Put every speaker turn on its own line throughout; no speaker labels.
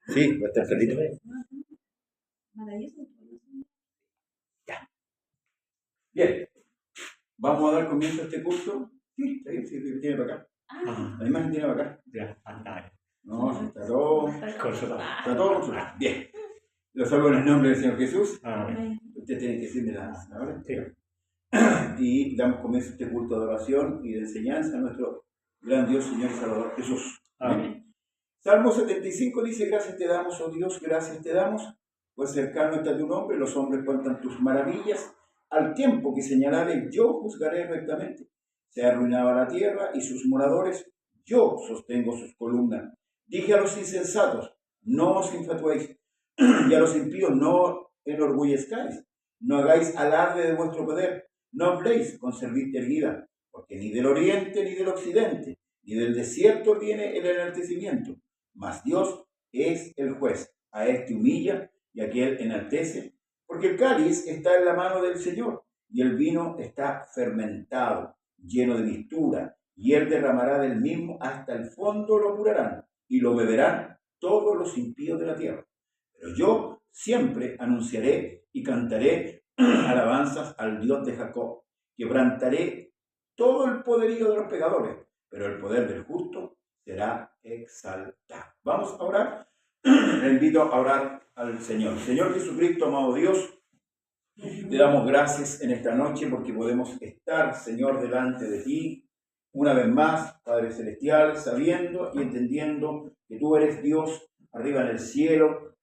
Sí, va a estar clarito. Ya. Bien. Vamos a dar comienzo a este curso. Sí, está bien, sí, tiene para acá. La imagen tiene para acá.
Ya, pantalla.
No, sí, está todo.
Consultado.
Está todo consultado. Bien. Los saludo en el nombre del Señor Jesús.
Amén.
Ustedes tienen que decirme la hora.
Sí.
Y damos comienzo a este culto de oración y de enseñanza a nuestro gran Dios, Señor y Salvador Jesús.
Amén.
Salmo 75 dice: gracias te damos, oh Dios, gracias te damos, pues cercano está tu nombre, los hombres cuentan tus maravillas. Al tiempo que señalare, yo juzgaré rectamente. Se arruinaba la tierra y sus moradores, yo sostengo sus columnas. Dije a los insensatos: no os infatuéis, y a los impíos: no enorgullezcáis. No hagáis alarde de vuestro poder, no habléis con cerviz erguida, porque ni del oriente ni del occidente, ni del desierto viene el enaltecimiento. Mas Dios es el juez, a este humilla y a aquel enaltece, porque el cáliz está en la mano del Señor, y el vino está fermentado, lleno de mistura, y él derramará del mismo hasta el fondo, lo apurarán, y lo beberán todos los impíos de la tierra. Pero yo siempre anunciaré y cantaré alabanzas al Dios de Jacob. Quebrantaré todo el poderío de los pecadores, pero el poder del justo será exaltado. Vamos a orar. Le invito a orar al Señor. Señor Jesucristo, amado Dios, te damos gracias en esta noche porque podemos estar, Señor, delante de ti una vez más, Padre Celestial, sabiendo y entendiendo que tú eres Dios arriba en el cielo,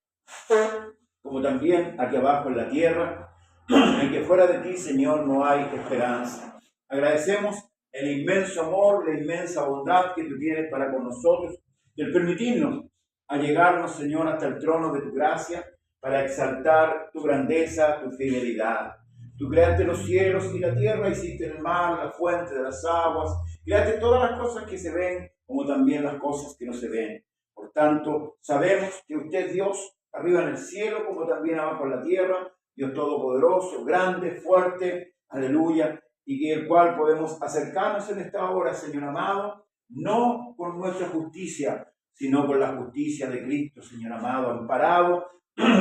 como también aquí abajo en la tierra, en que fuera de ti, Señor, no hay esperanza. Agradecemos el inmenso amor, la inmensa bondad que tú tienes para con nosotros, el permitirnos allegarnos, Señor, hasta el trono de tu gracia, para exaltar tu grandeza, tu fidelidad. Tú creaste los cielos y la tierra, hiciste el mar, la fuente de las aguas, creaste todas las cosas que se ven, como también las cosas que no se ven. Por tanto, sabemos que usted es Dios, arriba en el cielo, como también abajo en la tierra, Dios todopoderoso, grande, fuerte, aleluya, y que el cual podemos acercarnos en esta hora, Señor amado, no con nuestra justicia, sino con la justicia de Cristo, Señor amado, amparado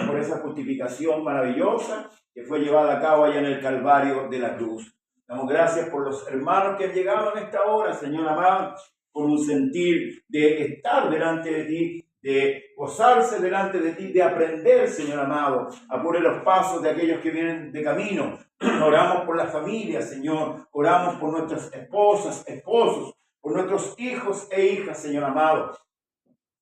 por esa justificación maravillosa que fue llevada a cabo allá en el Calvario de la cruz. Damos gracias por los hermanos que han llegado en esta hora, Señor amado, con un sentir de estar delante de ti, de gozarse delante de ti, de aprender, Señor amado, apure los pasos de aquellos que vienen de camino. Oramos por las familias, Señor, oramos por nuestras esposas, esposos, por nuestros hijos e hijas, Señor amado,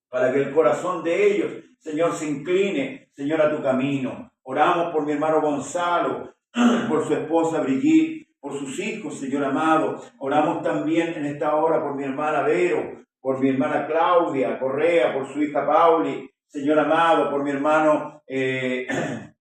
para que el corazón de ellos, Señor, se incline, Señor, a tu camino. Oramos por mi hermano Gonzalo, por su esposa Brigitte, por sus hijos, Señor amado. Oramos también en esta hora por mi hermana Vero, por mi hermana Claudia Correa, por su hija Pauli, Señor amado, por mi hermano René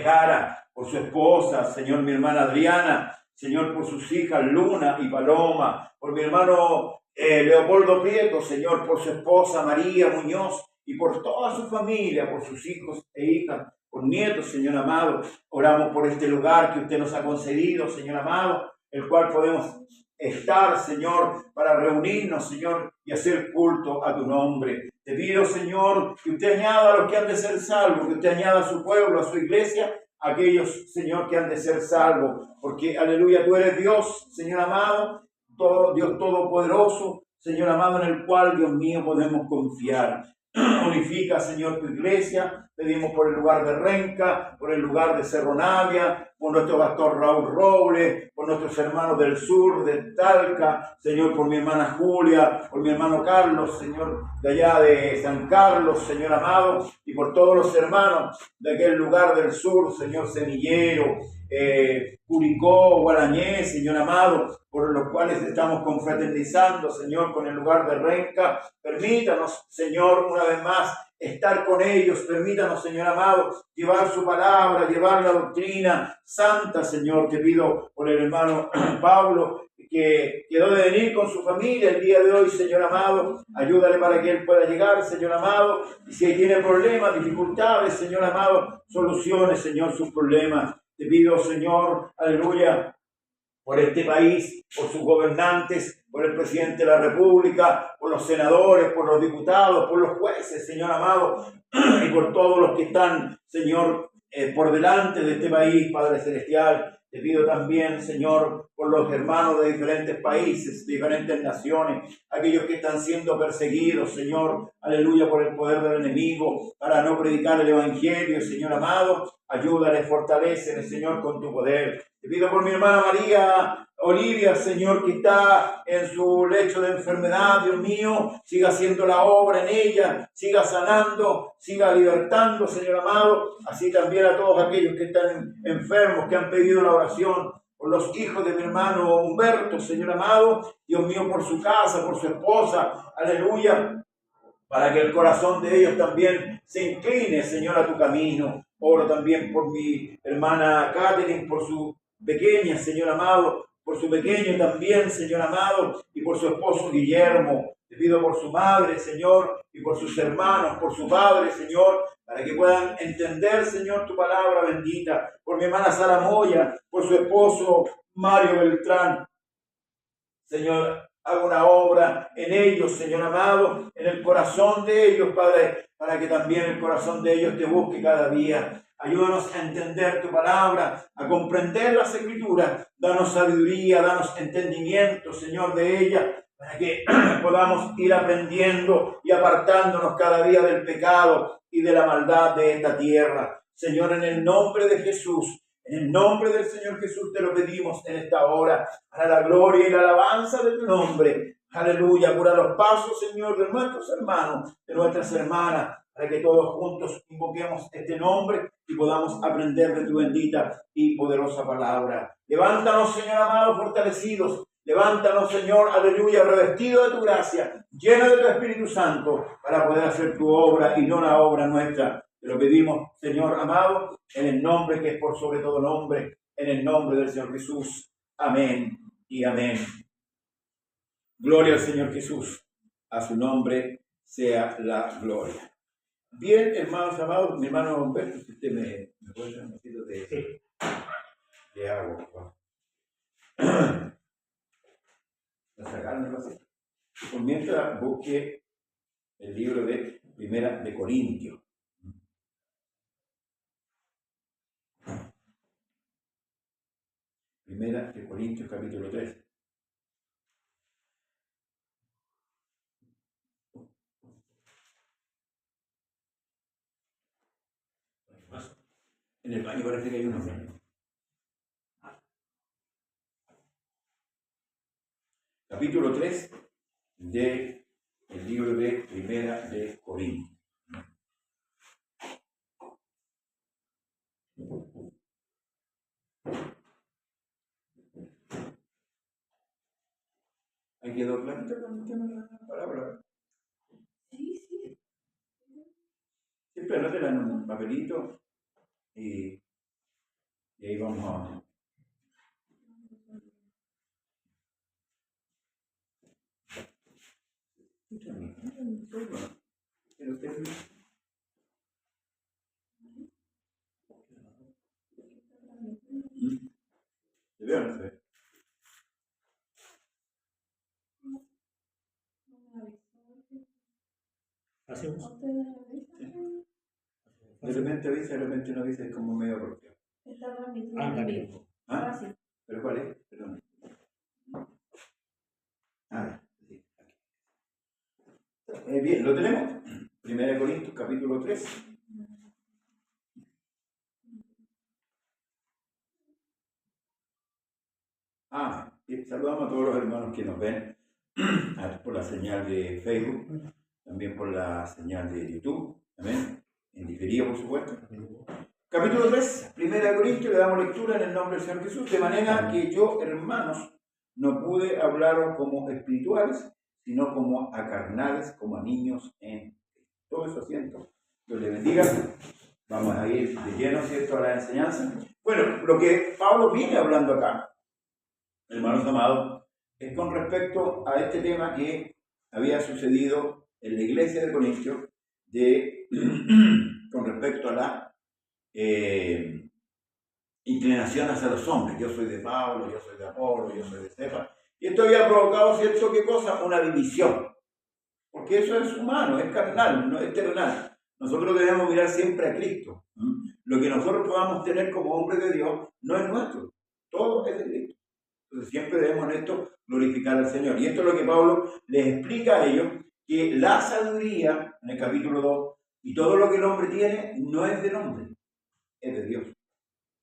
Jara, por su esposa, Señor, mi hermana Adriana, Señor, por sus hijas Luna y Paloma, por mi hermano Leopoldo Prieto, Señor, por su esposa María Muñoz y por toda su familia, por sus hijos e hijas, por nietos, Señor amado. Oramos por este lugar que usted nos ha concedido, Señor amado, el cual podemos estar, Señor, para reunirnos, Señor, y hacer culto a tu nombre. Te pido, Señor, que usted añada a los que han de ser salvos, que usted añada a su pueblo, a su iglesia, a aquellos, Señor, que han de ser salvos, porque, aleluya, tú eres Dios, Señor amado, Dios todopoderoso, Señor amado, en el cual, Dios mío, podemos confiar. Unifica, Señor, tu iglesia. Pedimos por el lugar de Renca, por el lugar de Cerro Navia, por nuestro pastor Raúl Robles, por nuestros hermanos del sur, de Talca, Señor, por mi hermana Julia, por mi hermano Carlos, Señor, de allá de San Carlos, Señor amado, y por todos los hermanos de aquel lugar del sur, Señor, Semillero, Curicó, Guarañé, Señor amado, por los cuales estamos confraternizando, Señor, con el lugar de Renca. Permítanos, Señor, una vez más, estar con ellos. Permítanos, Señor amado, llevar su palabra, llevar la doctrina santa, Señor. Te pido por el hermano Pablo, que quedó de venir con su familia el día de hoy, Señor amado. Ayúdale para que él pueda llegar, Señor amado. Y si tiene problemas, dificultades, Señor amado, solucione, Señor, sus problemas. Te pido, Señor, aleluya, por este país, por sus gobernantes, por el presidente de la República, por los senadores, por los diputados, por los jueces, Señor amado, y por todos los que están, Señor, por delante de este país, Padre Celestial. Te pido también, Señor, por los hermanos de diferentes países, diferentes naciones, aquellos que están siendo perseguidos, Señor, aleluya, por el poder del enemigo, para no predicar el Evangelio, Señor amado. Ayúdale, fortalécele, Señor, con tu poder. Te pido por mi hermana María Olivia, Señor, que está en su lecho de enfermedad, Dios mío, siga haciendo la obra en ella, siga sanando, siga libertando, Señor amado, así también a todos aquellos que están enfermos, que han pedido la oración, por los hijos de mi hermano Humberto, Señor amado, Dios mío, por su casa, por su esposa, aleluya, para que el corazón de ellos también se incline, Señor, a tu camino. Oro también por mi hermana Catherine, por su pequeña, Señor amado, por su pequeño también, Señor amado, y por su esposo Guillermo. Te pido por su madre, Señor, y por sus hermanos, por su padre, Señor, para que puedan entender, Señor, tu palabra bendita. Por mi hermana Sara Moya, por su esposo Mario Beltrán. Señor, haga una obra en ellos, Señor amado, en el corazón de ellos, Padre, para que también el corazón de ellos te busque cada día. Ayúdanos a entender tu palabra, a comprender las Escrituras. Danos sabiduría, danos entendimiento, Señor, de ella, para que podamos ir aprendiendo y apartándonos cada día del pecado y de la maldad de esta tierra. Señor, en el nombre de Jesús, en el nombre del Señor Jesús te lo pedimos en esta hora, para la gloria y la alabanza de tu nombre. Aleluya, cura los pasos, Señor, de nuestros hermanos, de nuestras hermanas, para que todos juntos invoquemos este nombre y podamos aprender de tu bendita y poderosa palabra. Levántanos, Señor amado, fortalecidos. Levántanos, Señor, aleluya, revestido de tu gracia, lleno de tu Espíritu Santo, para poder hacer tu obra y no la obra nuestra. Te lo pedimos, Señor amado, en el nombre que es por sobre todo nombre, en el nombre del Señor Jesús. Amén y amén. Gloria al Señor Jesús. A su nombre sea la gloria. Bien, hermanos amados, mi hermano Humberto, si usted me puede dar un poquito de agua. Por mientras busque el libro de Primera de Corintios. Primera de Corintios, capítulo 3. En el baño parece que hay uno. Capítulo 3 del libro de Primera de Corintios. ¿Hay que doblar la palabra? Sí. Siempre anótela en un papelito y ahí vamos a... ¿Se ve o no se ve? ¿Hacemos? De repente avisa, de repente no avisa, es como medio roqueo. ¿Ah? ¿Pero cuál es? Perdón. Sí. Bien, lo tenemos. 1 Corintios, capítulo 3. Saludamos a todos los hermanos que nos ven por la señal de Facebook, también por la señal de YouTube, amén, en diferido, por supuesto. Capítulo 3, 1 Corintios, le damos lectura en el nombre del Señor Jesús, de manera que yo, hermanos, no pude hablaros como espirituales, sino como a carnales, como a niños en todo eso asiento. Dios le bendiga. Vamos a ir de lleno, ¿cierto?, a la enseñanza. Bueno, lo que Pablo viene hablando acá, hermanos amados, es con respecto a este tema que había sucedido en la iglesia de Corintios, con respecto a la inclinación hacia los hombres. Yo soy de Pablo, yo soy de Apolo, yo soy de Cefa. Y esto había provocado, ¿cierto? ¿Qué cosa? Una división. Porque eso es humano, es carnal, no es terrenal. Nosotros debemos mirar siempre a Cristo. Lo que nosotros podamos tener como hombres de Dios no es nuestro. Todo es de Cristo. Entonces siempre debemos en esto glorificar al Señor. Y esto es lo que Pablo les explica a ellos, que la sabiduría, en el capítulo 2, y todo lo que el hombre tiene, no es del hombre, es de Dios.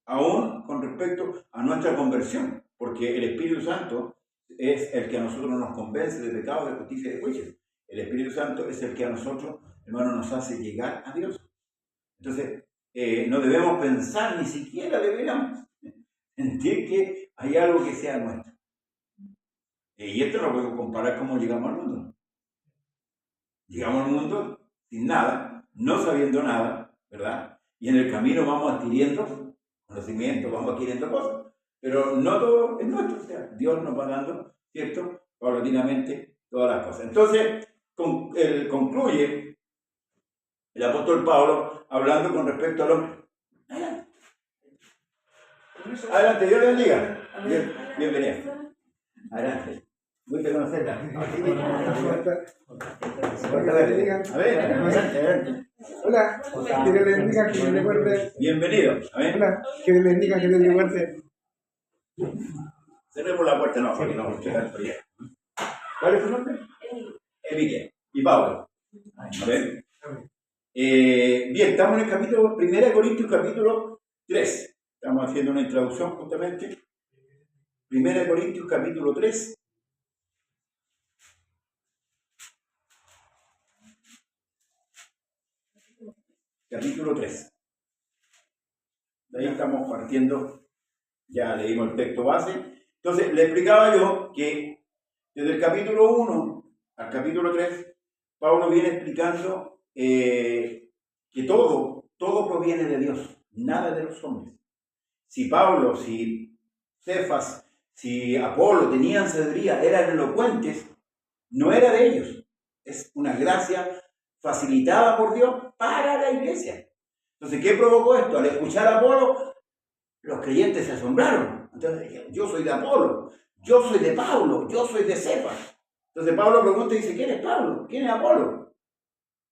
Aún con respecto a nuestra conversión, porque el Espíritu Santo es el que a nosotros nos convence de pecado, de justicia y de juicio. El Espíritu Santo es el que a nosotros, hermano, nos hace llegar a Dios. Entonces, no debemos pensar, ni siquiera deberíamos sentir que hay algo que sea nuestro. Y esto lo podemos comparar cómo llegamos al mundo. Llegamos al mundo sin nada, no sabiendo nada, ¿verdad? Y en el camino vamos adquiriendo conocimiento, vamos adquiriendo cosas. Pero no todo es nuestro. O sea, Dios nos va dando, ¿cierto? Paulatinamente todas las cosas. Entonces, concluye el apóstol Pablo hablando con respecto al hombre. Adelante, Dios le bendiga. Bienvenido. Adelante. Muy bien conocerla. A ver, adelante.
Hola, que Dios les bendiga, que Dios les guarde.
Bienvenido. A ver.
Hola, que Dios les bendiga, que Dios les guarde.
Cerremos la puerta, no, porque no vamos a llegar por allá. ¿Cuál es tu nombre? Enrique. Y Pablo. A ver. Bien, estamos en el capítulo 1 Corintios, capítulo 3. Estamos haciendo una introducción justamente. 1 Corintios, capítulo 3. Capítulo 3. De ahí estamos partiendo, ya leímos el texto base. Entonces, le explicaba yo que desde el capítulo 1 al capítulo 3, Pablo viene explicando que todo proviene de Dios, nada de los hombres. Si Pablo, si Cefas, si Apolo tenían sabiduría, eran elocuentes, no era de ellos. Es una gracia facilitada por Dios para la iglesia. Entonces, ¿qué provocó esto? Al escuchar a Apolo, los creyentes se asombraron. Entonces dijeron, yo soy de Apolo, yo soy de Pablo, yo soy de Cefas. Entonces Pablo pregunta y dice, ¿quién es Pablo? ¿Quién es Apolo?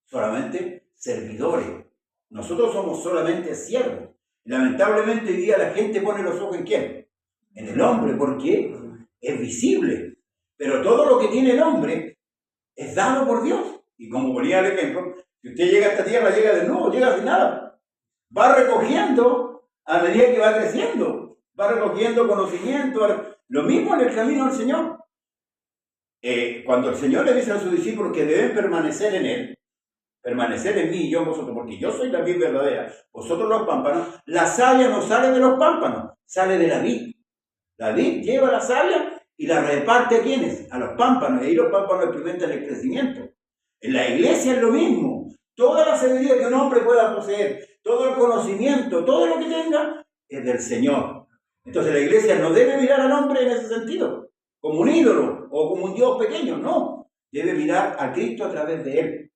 Solamente servidores. Nosotros somos solamente siervos. Lamentablemente hoy día la gente pone los ojos ¿en quién? En el hombre, porque es visible. Pero todo lo que tiene el hombre es dado por Dios. Y como ponía el ejemplo, si usted llega a esta tierra, llega de nuevo, llega sin nada. Va recogiendo a medida que va creciendo. Va recogiendo conocimiento. Lo mismo en el camino del Señor. Cuando el Señor le dice a sus discípulos que deben permanecer en Él, permanecer en mí y yo en vosotros, porque yo soy la vid verdadera, vosotros los pámpanos, la savia no sale de los pámpanos, sale de la vid. La vid lleva la savia y la reparte a ¿quiénes? A los pámpanos, y ahí los pámpanos experimentan el crecimiento. En la iglesia es lo mismo. Toda la sabiduría que un hombre pueda poseer, todo el conocimiento, todo lo que tenga, es del Señor. Entonces la iglesia no debe mirar al hombre en ese sentido, como un ídolo o como un Dios pequeño, no. Debe mirar a Cristo a través de Él.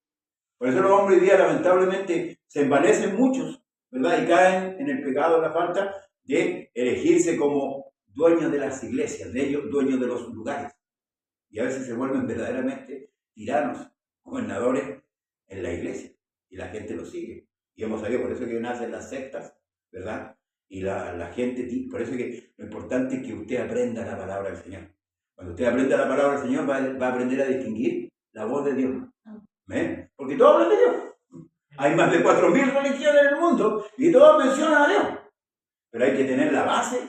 Por eso los hombres hoy día lamentablemente se envanecen muchos, ¿verdad? Y caen en el pecado, la falta de elegirse como dueños de las iglesias, de ellos dueños de los lugares. Y a veces se vuelven verdaderamente tiranos, gobernadores en la iglesia. Y la gente los sigue. Y hemos sabido, por eso que nacen las sectas, ¿verdad? Y la gente, por eso que lo importante es que usted aprenda la palabra del Señor. Cuando usted aprenda la palabra del Señor, va a aprender a distinguir la voz de Dios. ¿Ven? Porque todos hablan de Dios. Hay más de 4.000 religiones en el mundo y todos mencionan a Dios. Pero hay que tener la base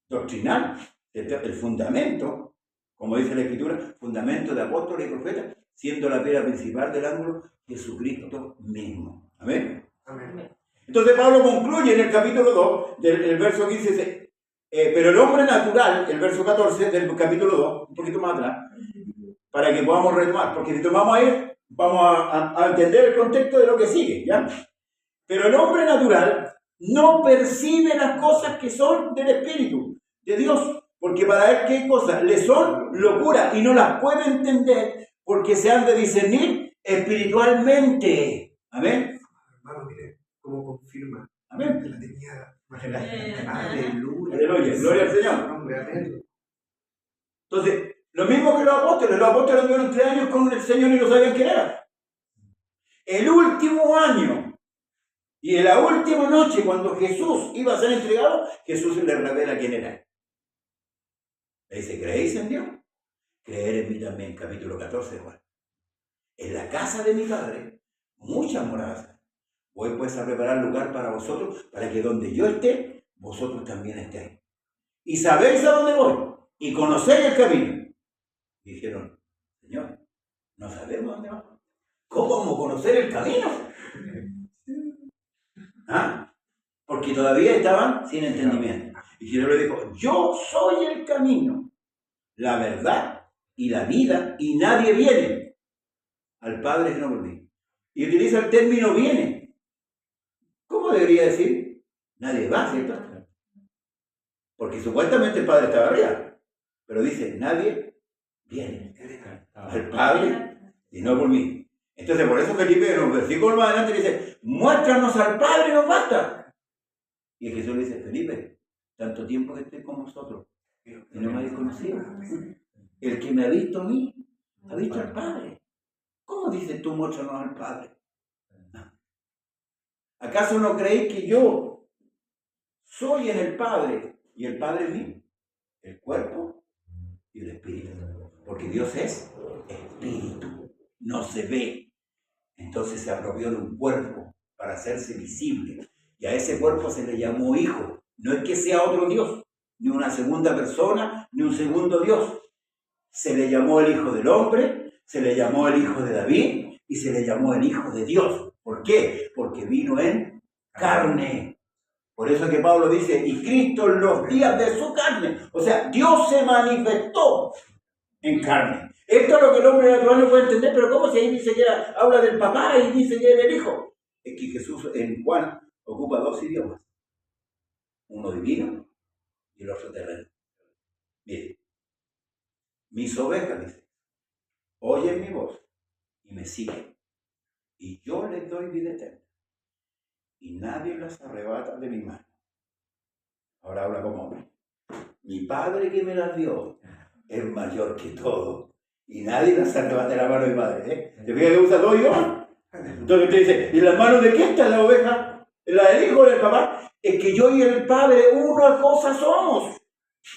doctrinal, el fundamento, como dice la Escritura, fundamento de apóstoles y profetas, siendo la piedra principal del ángulo Jesucristo mismo. ¿Amén? Amén. Entonces Pablo concluye en el capítulo 2, del verso 15, pero el hombre natural, el verso 14 del capítulo 2, un poquito más atrás, para que podamos retomar, porque si tomamos ahí, vamos a entender el contexto de lo que sigue, ¿ya? Pero el hombre natural no percibe las cosas que son del Espíritu, de Dios, porque para él, ¿qué cosas? Le son locura y no las puede entender porque se han de discernir espiritualmente. ¿Amén?
Hermano, mire cómo confirma.
Amén.
Que la tenía.
Aleluya. Aleluya. Gloria al Señor.
Amén.
Entonces, Lo mismo que los apóstoles anduvieron 3 años con el Señor y no sabían quién era. El último año y en la última noche, cuando Jesús iba a ser entregado, Jesús le revela quién era. Le dice, ¿creéis en Dios? Creer en mí también, capítulo 14 de Juan. En la casa de mi Padre, muchas moradas. Voy pues a preparar lugar para vosotros, para que donde yo esté, vosotros también estéis. Y sabéis a dónde voy, y conocéis el camino. Y dijeron, Señor, no sabemos dónde vamos. ¿Cómo vamos a conocer el camino? ¿Ah? Porque todavía estaban sin entendimiento. Y Jesús le dijo, yo soy el camino, la verdad y la vida, y nadie viene al Padre si no por mí. Y utiliza el término viene. ¿Cómo debería decir? Nadie va, ¿cierto? Porque supuestamente el Padre estaba arriba. Pero dice, nadie viene al Padre y no por mí. Entonces, por eso Felipe en un versículo más adelante dice, muéstranos al Padre y nos basta. Y Jesús le dice, Felipe, tanto tiempo que estoy con vosotros y no me habéis conocido. El que me ha visto a mí, ha visto al Padre. ¿Cómo dices tú, muéstranos al Padre? ¿Acaso no creéis que yo soy en el Padre y el Padre en mí? El cuerpo y el espíritu. Porque Dios es espíritu, no se ve. Entonces se apropió de un cuerpo para hacerse visible. Y a ese cuerpo se le llamó hijo. No es que sea otro Dios, ni una segunda persona, ni un segundo Dios. Se le llamó el Hijo del Hombre, se le llamó el Hijo de David y se le llamó el Hijo de Dios. ¿Por qué? Porque vino en carne. Por eso que Pablo dice, y Cristo en los días de su carne. O sea, Dios se manifestó en carne. Esto es lo que el hombre natural no puede entender, pero ¿cómo si ahí dice que habla del papá y dice que es el hijo? Es que Jesús en Juan ocupa 2 idiomas. Uno divino y el otro terreno. Mire, mis ovejas, dice, oyen mi voz y me siguen. Y yo les doy vida eterna. Y nadie las arrebata de mi mano. Ahora habla como hombre. Mi Padre que me las dio es mayor que todo. Y nadie las arrebata de la mano de mi Padre. ¿Te fijas que usa 2 idiomas? Entonces te dice, ¿y en las manos de qué está la oveja? ¿La del hijo o del papá? Es que yo y el Padre una cosa somos.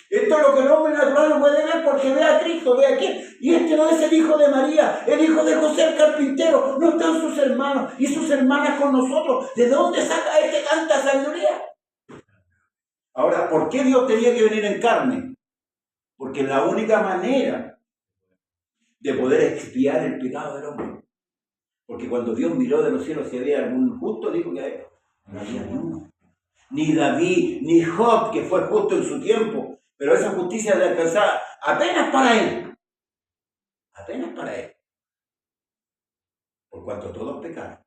Esto es lo que el hombre natural no puede ver porque ve a Cristo, ve a quién. Y este no es el hijo de María, el hijo de José el carpintero. No están sus hermanos y sus hermanas con nosotros. ¿De dónde saca tanta sabiduría? Ahora, ¿por qué Dios tenía que venir en carne? Porque es la única manera de poder expiar el pecado del hombre. Porque cuando Dios miró de los cielos si había algún justo, dijo que no había ni uno. Ni David, ni Job, que fue justo en su tiempo. Pero esa justicia le alcanzaba apenas para él. Apenas para él. Por cuanto todos pecaron.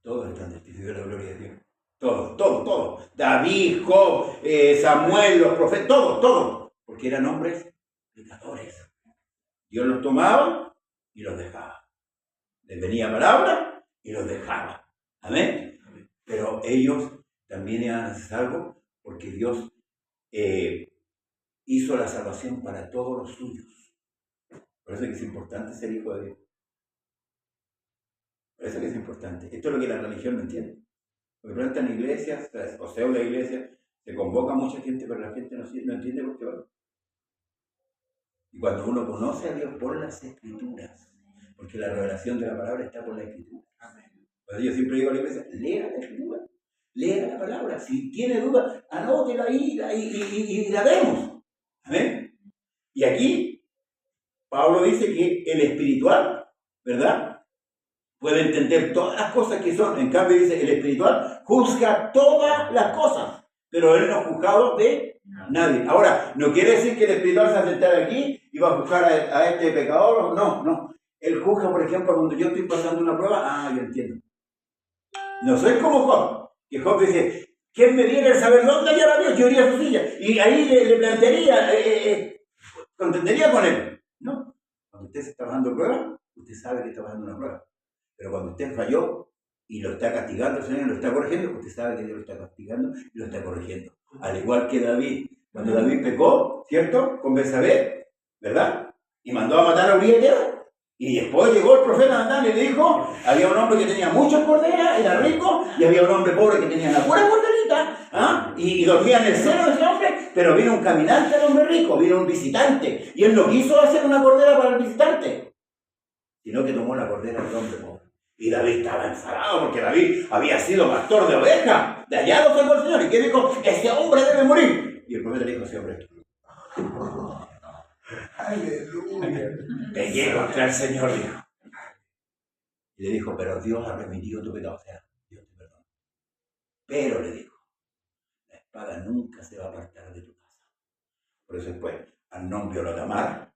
Todos están destituidos de la gloria de Dios. Todos. David, Job, Samuel, los profetas, todos. Porque eran hombres pecadores. Dios los tomaba y los dejaba. Les venía palabra y los dejaba. Amén. Pero ellos también iban a hacer algo porque Dios hizo la salvación para todos los suyos. Por eso es que es importante ser hijo de Dios. Por eso es que es importante. Esto es lo que la religión no entiende. Porque pronto en iglesias, o pseudo iglesias, se convoca a mucha gente, pero la gente no entiende por qué va. Y cuando uno conoce a Dios por las Escrituras, porque la revelación de la palabra está por la Escritura. Pues yo siempre digo a la iglesia, lea la Escritura, lea la palabra. Si tiene duda, anótela ahí y la vemos. ¿Amén? Y aquí, Pablo dice que el espiritual, ¿verdad?, puede entender todas las cosas que son. En cambio dice, el espiritual juzga todas las cosas, pero él no ha juzgado de nadie. Ahora, no quiere decir que el espiritual se va a sentar aquí y va a juzgar a este pecador. No. Él juzga, por ejemplo, cuando yo estoy pasando una prueba. Yo entiendo. No soy como Job, que Job dice, ¿quién me diera el saber dónde hallar a Dios? Yo iría a su silla. Y ahí le plantearía, contendería con él. No. Cuando usted se está pasando prueba, usted sabe que está pasando una prueba. Pero cuando usted falló y lo está castigando, el Señor lo está corrigiendo, usted sabe que Dios lo está castigando y lo está corrigiendo. Al igual que David. Cuando David pecó, ¿cierto?, con Betsabé, ¿verdad?, y mandó a matar a Urias y Eteo. Y después llegó el profeta Natán y le dijo, había un hombre que tenía muchas corderas, era rico, y había un hombre pobre que tenía una pura corderita, ¿ah? Y dormía en el seno de ese hombre, pero vino un caminante al hombre rico, vino un visitante, y él no quiso hacer una cordera para el visitante, sino que tomó la cordera del hombre pobre. Y David estaba enfadado porque David había sido pastor de ovejas, de allá lo sacó el Señor, y que dijo, ese hombre debe morir. Y el profeta le dijo, ese hombre,
Aleluya.
pegué contra el Señor, dijo. Y le dijo, pero Dios ha remitido tu pecado, o sea, Dios te perdona. Pero le dijo, la espada nunca se va a apartar de tu casa. Por eso después, Amnón violó a Tamar,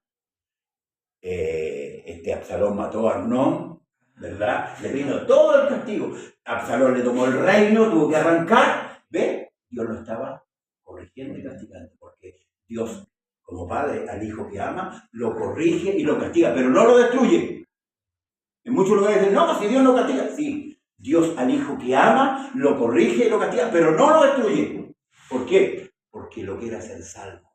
Absalón mató a Amnón, ¿verdad? Le vino todo el castigo. Absalón le tomó el reino, tuvo que arrancar. ¿Ve? Dios lo estaba corrigiendo y castigando, porque Dios, como padre al hijo que ama, lo corrige y lo castiga, pero no lo destruye. En muchos lugares dicen, no, si Dios lo castiga. Sí, Dios al hijo que ama, lo corrige y lo castiga, pero no lo destruye. ¿Por qué? Porque lo quiere hacer salvo.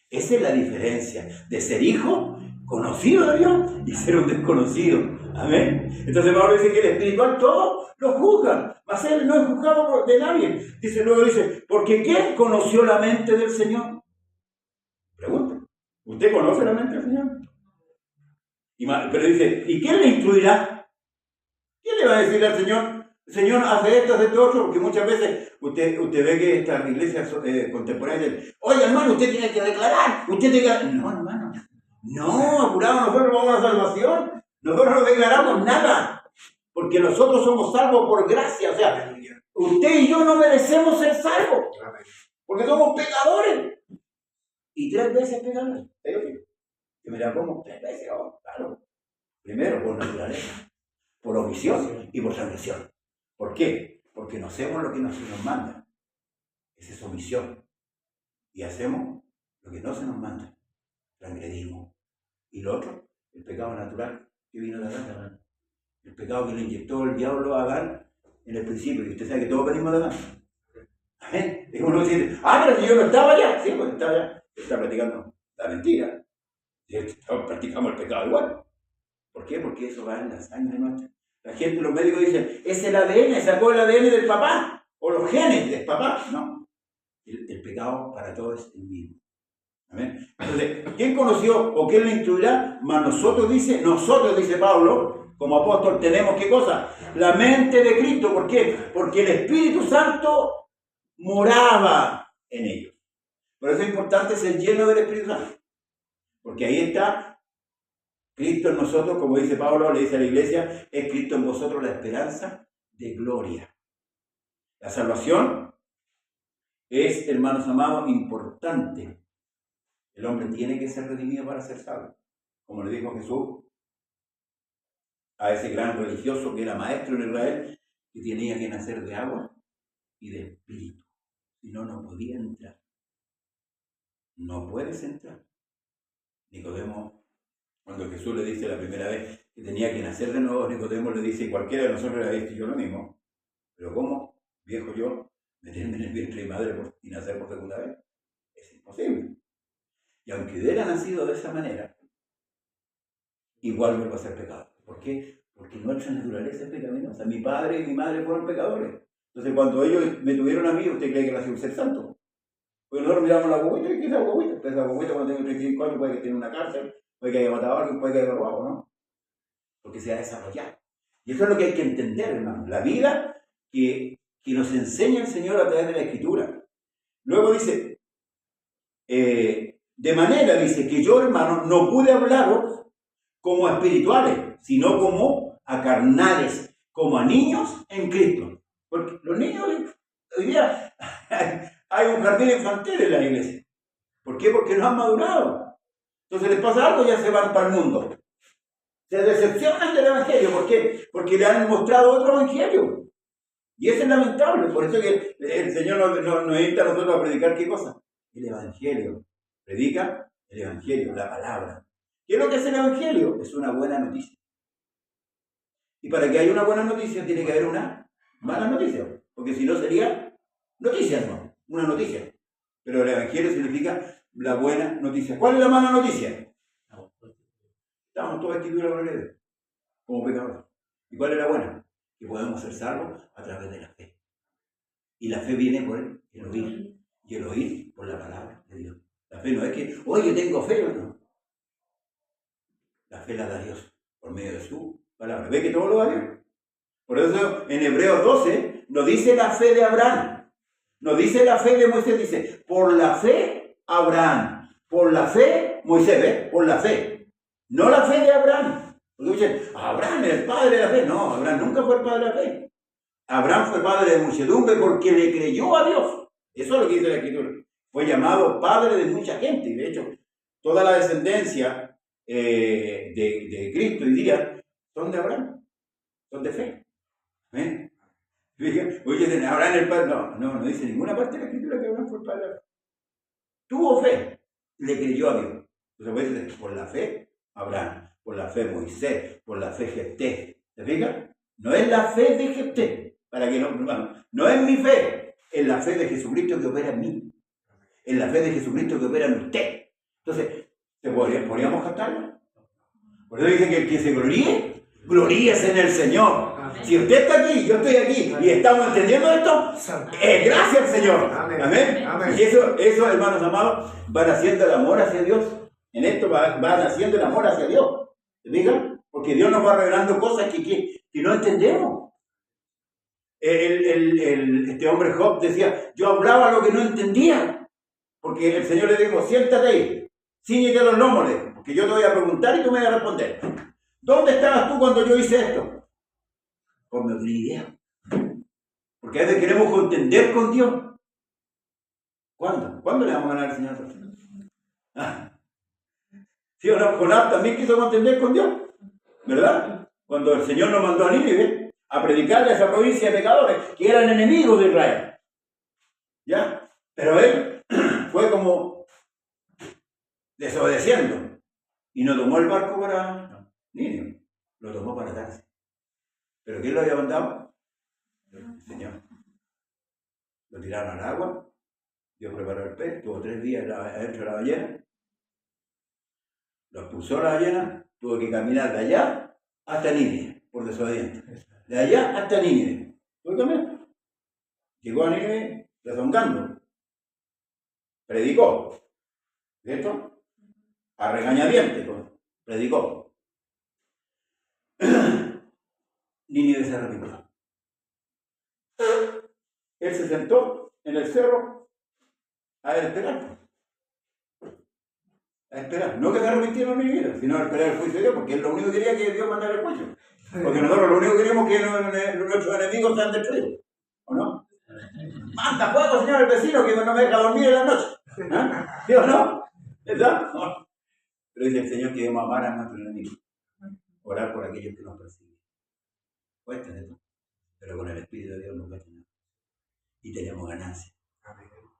Esa es la diferencia de ser hijo conocido de Dios y ser un desconocido. Amén. Entonces Pablo dice que el espiritual todos lo juzgan, mas él no es juzgado de nadie. Luego dice, porque ¿quién conoció la mente del Señor? Pregunta, ¿usted conoce la mente del Señor? Pero dice, ¿y quién le instruirá? ¿Quién le va a decir al Señor? El Señor hace esto, hace esto otro, porque muchas veces usted ve que estas iglesias contemporáneas dicen, oye hermano, usted tiene que declarar, usted tiene que... No, hermano, no, apurado, nosotros vamos a la salvación, nosotros no declaramos nada, porque nosotros somos salvos por gracia, o sea, usted y yo no merecemos ser salvos, porque somos pecadores, y 3 veces pecadores. Y mira, ¿cómo? 3 veces, oh, claro. Primero, por naturaleza, por omisión y por transgresión. ¿Por qué? Porque no hacemos lo que no se nos manda. Esa es omisión. Y hacemos lo que no se nos manda. Transgredimos. Y lo otro, el pecado natural que vino de Adán. El pecado que le inyectó el diablo a Adán en el principio. Y usted sabe que todos venimos de Adán. ¿Eh? Y uno dice, pero si yo no estaba allá. Sí, pues estaba allá. Está practicando la mentira. Practicamos el pecado igual. ¿Por qué? Porque eso va en la sangre nuestra. La gente, los médicos dicen, es el ADN, sacó el ADN del papá, o los genes del papá. No, el pecado para todos es el mismo. ¿Amén? Entonces, ¿quién conoció o quién le instruirá? Mas nosotros, dice Pablo, como apóstol, tenemos ¿qué cosa? La mente de Cristo. ¿Por qué? Porque el Espíritu Santo moraba en ellos. Por eso es importante ser lleno del Espíritu Santo. Porque ahí está Cristo en nosotros, como dice Pablo, le dice a la iglesia, es Cristo en vosotros la esperanza de gloria. La salvación es, hermanos amados, importante. El hombre tiene que ser redimido para ser salvo. Como le dijo Jesús a ese gran religioso que era maestro en Israel, que tenía que nacer de agua y de espíritu. Si no, no podía entrar. No puedes entrar. Nicodemo, cuando Jesús le dice la primera vez que tenía que nacer de nuevo, Nicodemo le dice, cualquiera de nosotros le ha dicho yo lo mismo, pero ¿cómo, viejo yo, meterme en el vientre de mi madre y nacer por segunda vez? Es imposible. Y aunque hubiera nacido de esa manera, igual vuelvo a ser pecador. ¿Por qué? Porque nuestra naturaleza es pecaminosa. Mi padre y mi madre fueron pecadores. Entonces cuando ellos me tuvieron a mí, ¿usted cree que nació un ser santo? Pues nosotros miramos la guaguita y ¿qué es la guaguita? Pues la guaguita cuando tenga 35 años puede que tenga una cárcel, puede que haya matado a alguien, puede que haya robado, ¿no? Porque se ha desarrollado. Y eso es lo que hay que entender, hermano. La vida que nos enseña el Señor a través de la Escritura. Luego dice, de manera, dice, que yo, hermano, no pude hablaros como a espirituales, sino como a carnales, como a niños en Cristo. Porque los niños, hoy día, hay un jardín infantil en la iglesia. ¿Por qué? Porque no han madurado. Entonces les pasa algo y ya se van para el mundo. Se decepcionan del Evangelio. ¿Por qué? Porque le han mostrado otro Evangelio. Y eso es lamentable. Por eso que el Señor nos invita a nosotros a predicar ¿qué cosa? El Evangelio. Predica el Evangelio, la palabra. ¿Qué es lo que es el Evangelio? Es una buena noticia. Y para que haya una buena noticia tiene que haber una mala noticia. Porque si no sería noticia, no. Una noticia. Pero el Evangelio significa la buena noticia. ¿Cuál es la mala noticia? Estábamos toda escritura por el dedo, como pecadores. ¿Y cuál era buena? Que podemos ser salvos a través de la fe. Y la fe viene por el oír. Y el oír por la palabra de Dios. La fe no es que, oye, tengo fe, no. La fe la da Dios por medio de su palabra. ¿Ve que todo lo da Dios? Por eso en Hebreos 12 nos dice la fe de Abraham. Nos dice la fe de Moisés. Dice, por la fe Abraham. Por la fe Moisés, ¿ve? Por la fe. No la fe de Abraham. Porque dicen, Abraham es el padre de la fe. No, Abraham nunca fue el padre de la fe. Abraham fue padre de muchedumbre porque le creyó a Dios. Eso es lo que dice la Escritura. Fue llamado padre de mucha gente. Y de hecho, toda la descendencia de Cristo hoy día son de Abraham. Son de fe. ¿Eh? Oye, Abraham el padre. No dice ninguna parte de la Escritura que Abraham fue el padre de la fe. Tuvo fe. Le creyó a Dios. Entonces puede decir, por la fe, Abraham. Por la fe, Moisés. Por la fe, Jefté. ¿Te fijas? No es la fe de Jefté. Para que no es mi fe. Es la fe de Jesucristo que opera en mí. Es la fe de Jesucristo que opera en usted. Entonces, ¿podríamos cantarla? Por eso dice que el que se gloríe, gloríese en el Señor. Amén. Si usted está aquí, yo estoy aquí, y estamos entendiendo esto, gracias al Señor. Amén. Amén. Amén. Y eso, hermanos amados, van haciendo el amor hacia Dios. En esto van haciendo el amor hacia Dios. ¿Se fijan? Porque Dios nos va revelando cosas que no entendemos. Este hombre Job decía, yo hablaba lo que no entendía. Porque el Señor le dijo, siéntate ahí, cíñete los lomos, porque yo te voy a preguntar y tú me vas a responder. ¿Dónde estabas tú cuando yo hice esto? Pues no tenía idea. Porque a veces queremos contender con Dios. ¿Cuándo? ¿Cuándo le vamos a ganar al Señor? ¿Sí o no? Jonás también quiso contender con Dios, ¿verdad? Cuando el Señor nos mandó a Nínive a predicarle a esa provincia de pecadores que eran enemigos de Israel. ¿Ya? Pero él fue como desobedeciendo y no tomó el barco para Nínive, lo tomó para Tarsis. ¿Pero quién lo había mandado? El Señor. Lo tiraron al agua, Dios preparó el pez, tuvo 3 días adentro de la ballena, lo expulsó la ballena, tuvo que caminar de allá hasta Nínive, por desobediente. De allá hasta Nínive. ¿Tuvo que caminar? Llegó a Nínive rezongando. Predicó. ¿Cierto? A regañadientes, pues. Predicó. Nínive se arrepintió. Él se sentó en el cerro a esperar. A esperar. No que se arrepintieron ni vida, sino a esperar el juicio de Dios, porque él lo único que quería que Dios mandara el juicio. Porque nosotros lo único que queremos es que nuestros enemigos sean destruidos. ¿O no? Manda fuego, señor el vecino, que no me deja dormir en la noche. ¿Ah? ¿Sí o no? ¿Verdad? No. Pero dice el Señor que debemos amar a nuestros enemigos. Orar por aquellos que nos persiguen. Cuesta de todo. Pero con el Espíritu de Dios nos cuesta nada. Y tenemos ganancia.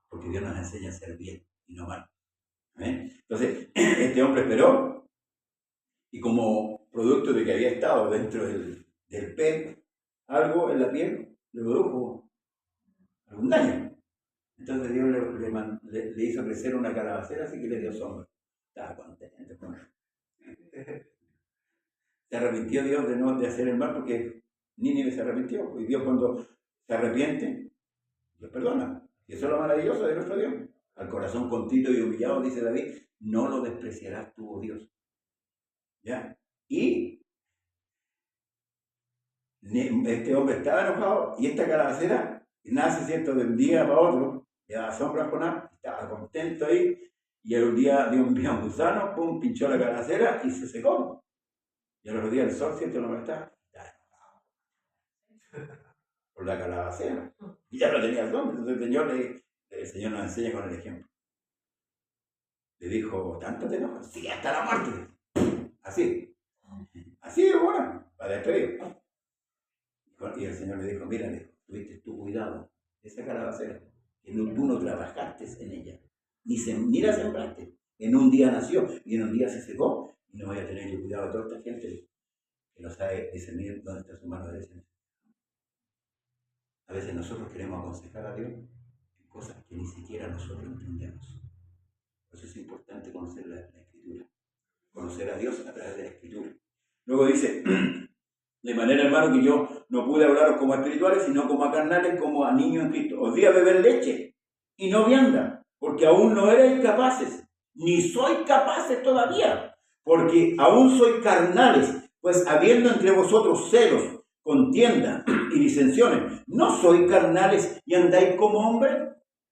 Porque Dios nos enseña a hacer bien y no mal. ¿Eh? Entonces, este hombre esperó y como producto de que había estado dentro del pez, algo en la piel le produjo algún daño. Entonces Dios le hizo crecer una calabacera, así que le dio sombra. Estaba contento con eso. Se arrepintió Dios de hacer el mal porque Nínive se arrepintió. Y Dios cuando se arrepiente, Dios perdona. Y eso es lo maravilloso de nuestro Dios. Al corazón contrito y humillado, dice David, no lo despreciarás tú, oh Dios. ¿Ya? Y este hombre estaba enojado y esta calabacera nace, ¿cierto?, de un día para otro, le daba sombra a Jonás, estaba contento ahí, y un día dio un gusano, pum, pinchó la calabacera y se secó. Y a los días el sol, ¿cierto?, no está enojado por la calabacera. Y ya no tenía sol, entonces el Señor nos enseña con el ejemplo. Le dijo, ¿tanto te enojas? Sí, hasta la muerte. Así de bueno, para despedir. Y el Señor le dijo, mira, tuviste tu cuidado de esa calabacera, que tú no trabajaste en ella, ni la sembraste. En un día nació y en un día se secó, y no voy a tener cuidado de toda esta gente que no sabe discernir dónde está su mano derecha. A veces nosotros queremos aconsejar a Dios en cosas que ni siquiera nosotros entendemos. Por eso es importante conocer la Escritura. conocer a Dios a través de la Escritura. Luego dice, de manera, hermano, que yo no pude hablaros como a espirituales, sino como a carnales, como a niños en Cristo. Os di a beber leche y no vianda, porque aún no erais capaces, ni sois capaces todavía, porque aún sois carnales, pues habiendo entre vosotros celos, contienda y disensiones, ¿no sois carnales y andáis como hombres?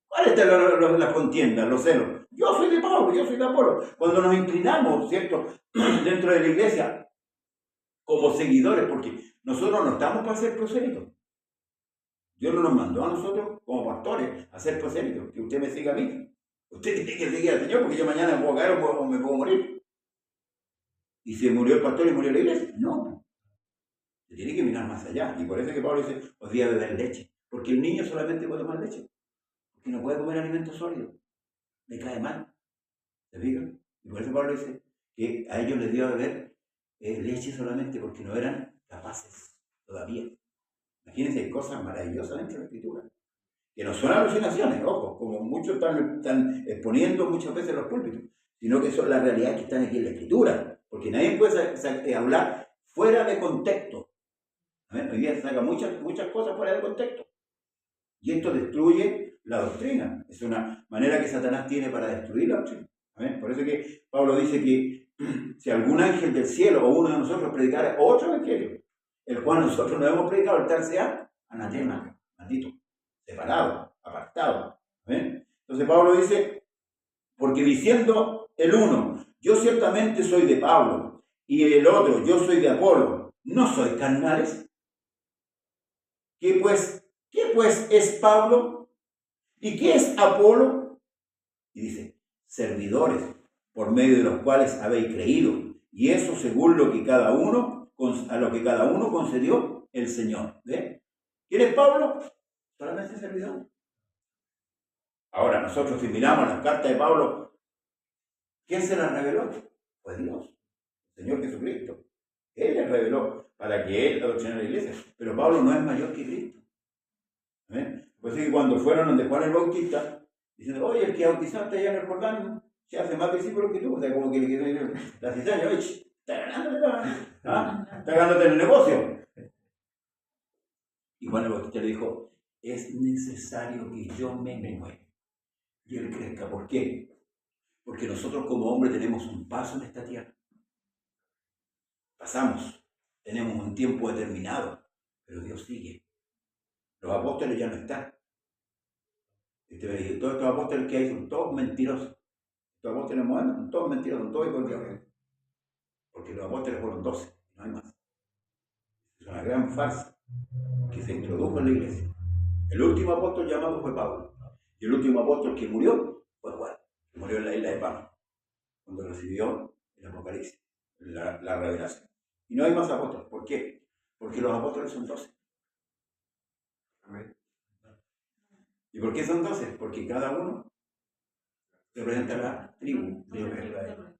¿Cuál es la contienda, los celos? Yo soy de Pablo, yo soy de Apolo. Cuando nos inclinamos, ¿cierto?, dentro de la iglesia, como seguidores, porque nosotros no estamos para ser prosélitos. Dios no nos mandó a nosotros, como pastores, a ser prosélitos, que usted me siga a mí. Usted tiene que seguir al Señor, porque yo mañana me puedo caer o me puedo morir. ¿Y se murió el pastor y murió la iglesia? No. Se tiene que mirar más allá. Y por eso es que Pablo dice, os di a beber leche. Porque el niño solamente puede tomar leche. Porque no puede comer alimentos sólidos. Le cae mal. ¿Se fijan? Y por eso Pablo dice que a ellos les dio a beber leche solamente porque no eran capaces todavía. Imagínense, hay cosas maravillosas dentro de la Escritura. Que no son alucinaciones, ojo, como muchos están exponiendo muchas veces los púlpitos, sino que son la realidad que están aquí en la Escritura. Porque nadie puede hablar fuera de contexto. Hoy día se saca muchas cosas fuera de contexto. Y esto destruye la doctrina. Es una manera que Satanás tiene para destruir la doctrina. Por eso que Pablo dice que si algún ángel del cielo o uno de nosotros predicara otro evangelio, el cual nosotros no hemos predicado, el tal sea anatema, maldito, separado, apartado. Entonces Pablo dice, porque diciendo el uno, yo ciertamente soy de Pablo, y el otro, yo soy de Apolo, ¿no soy carnales? ¿Qué pues es Pablo? ¿Y qué es Apolo? Y dice, servidores, por medio de los cuales habéis creído, y eso según lo que cada uno, a lo que cada uno concedió el Señor. ¿Ve? ¿Quién es Pablo? Solamente servidor. Ahora nosotros, si miramos las cartas de Pablo, ¿quién se las reveló? Pues Dios, el Señor Jesucristo. Él les reveló para que Él adoctrinara a la iglesia. Pero Pablo no es mayor que Cristo. Pues sí, cuando fueron donde Juan el Bautista, diciendo, oye, el que bautizaste allá en el Jordán se hace más discípulo que tú. O sea, como que le quedó la cizaña, oye, está ganándote el negocio. Y Juan el Bautista le dijo, es necesario que yo me mueva y él crezca. ¿Por qué? Porque nosotros como hombres tenemos un paso en esta tierra. Pasamos, tenemos un tiempo determinado, pero Dios sigue. Los apóstoles ya no están. Todos estos apóstoles que hay son todos mentirosos. Los apóstoles modernos son todos mentirosos, son todos hipócritas. Porque los apóstoles fueron 12, no hay más. Es una gran farsa que se introdujo en la iglesia. El último apóstol llamado fue Pablo. Y el último apóstol que murió fue Juan, que murió en la isla de Patmos, cuando recibió el Apocalipsis, la revelación. Y no hay más apóstoles. ¿Por qué? Porque los apóstoles son 12. Amén. ¿Y por qué son 12? Porque cada uno representa la tribu de Israel.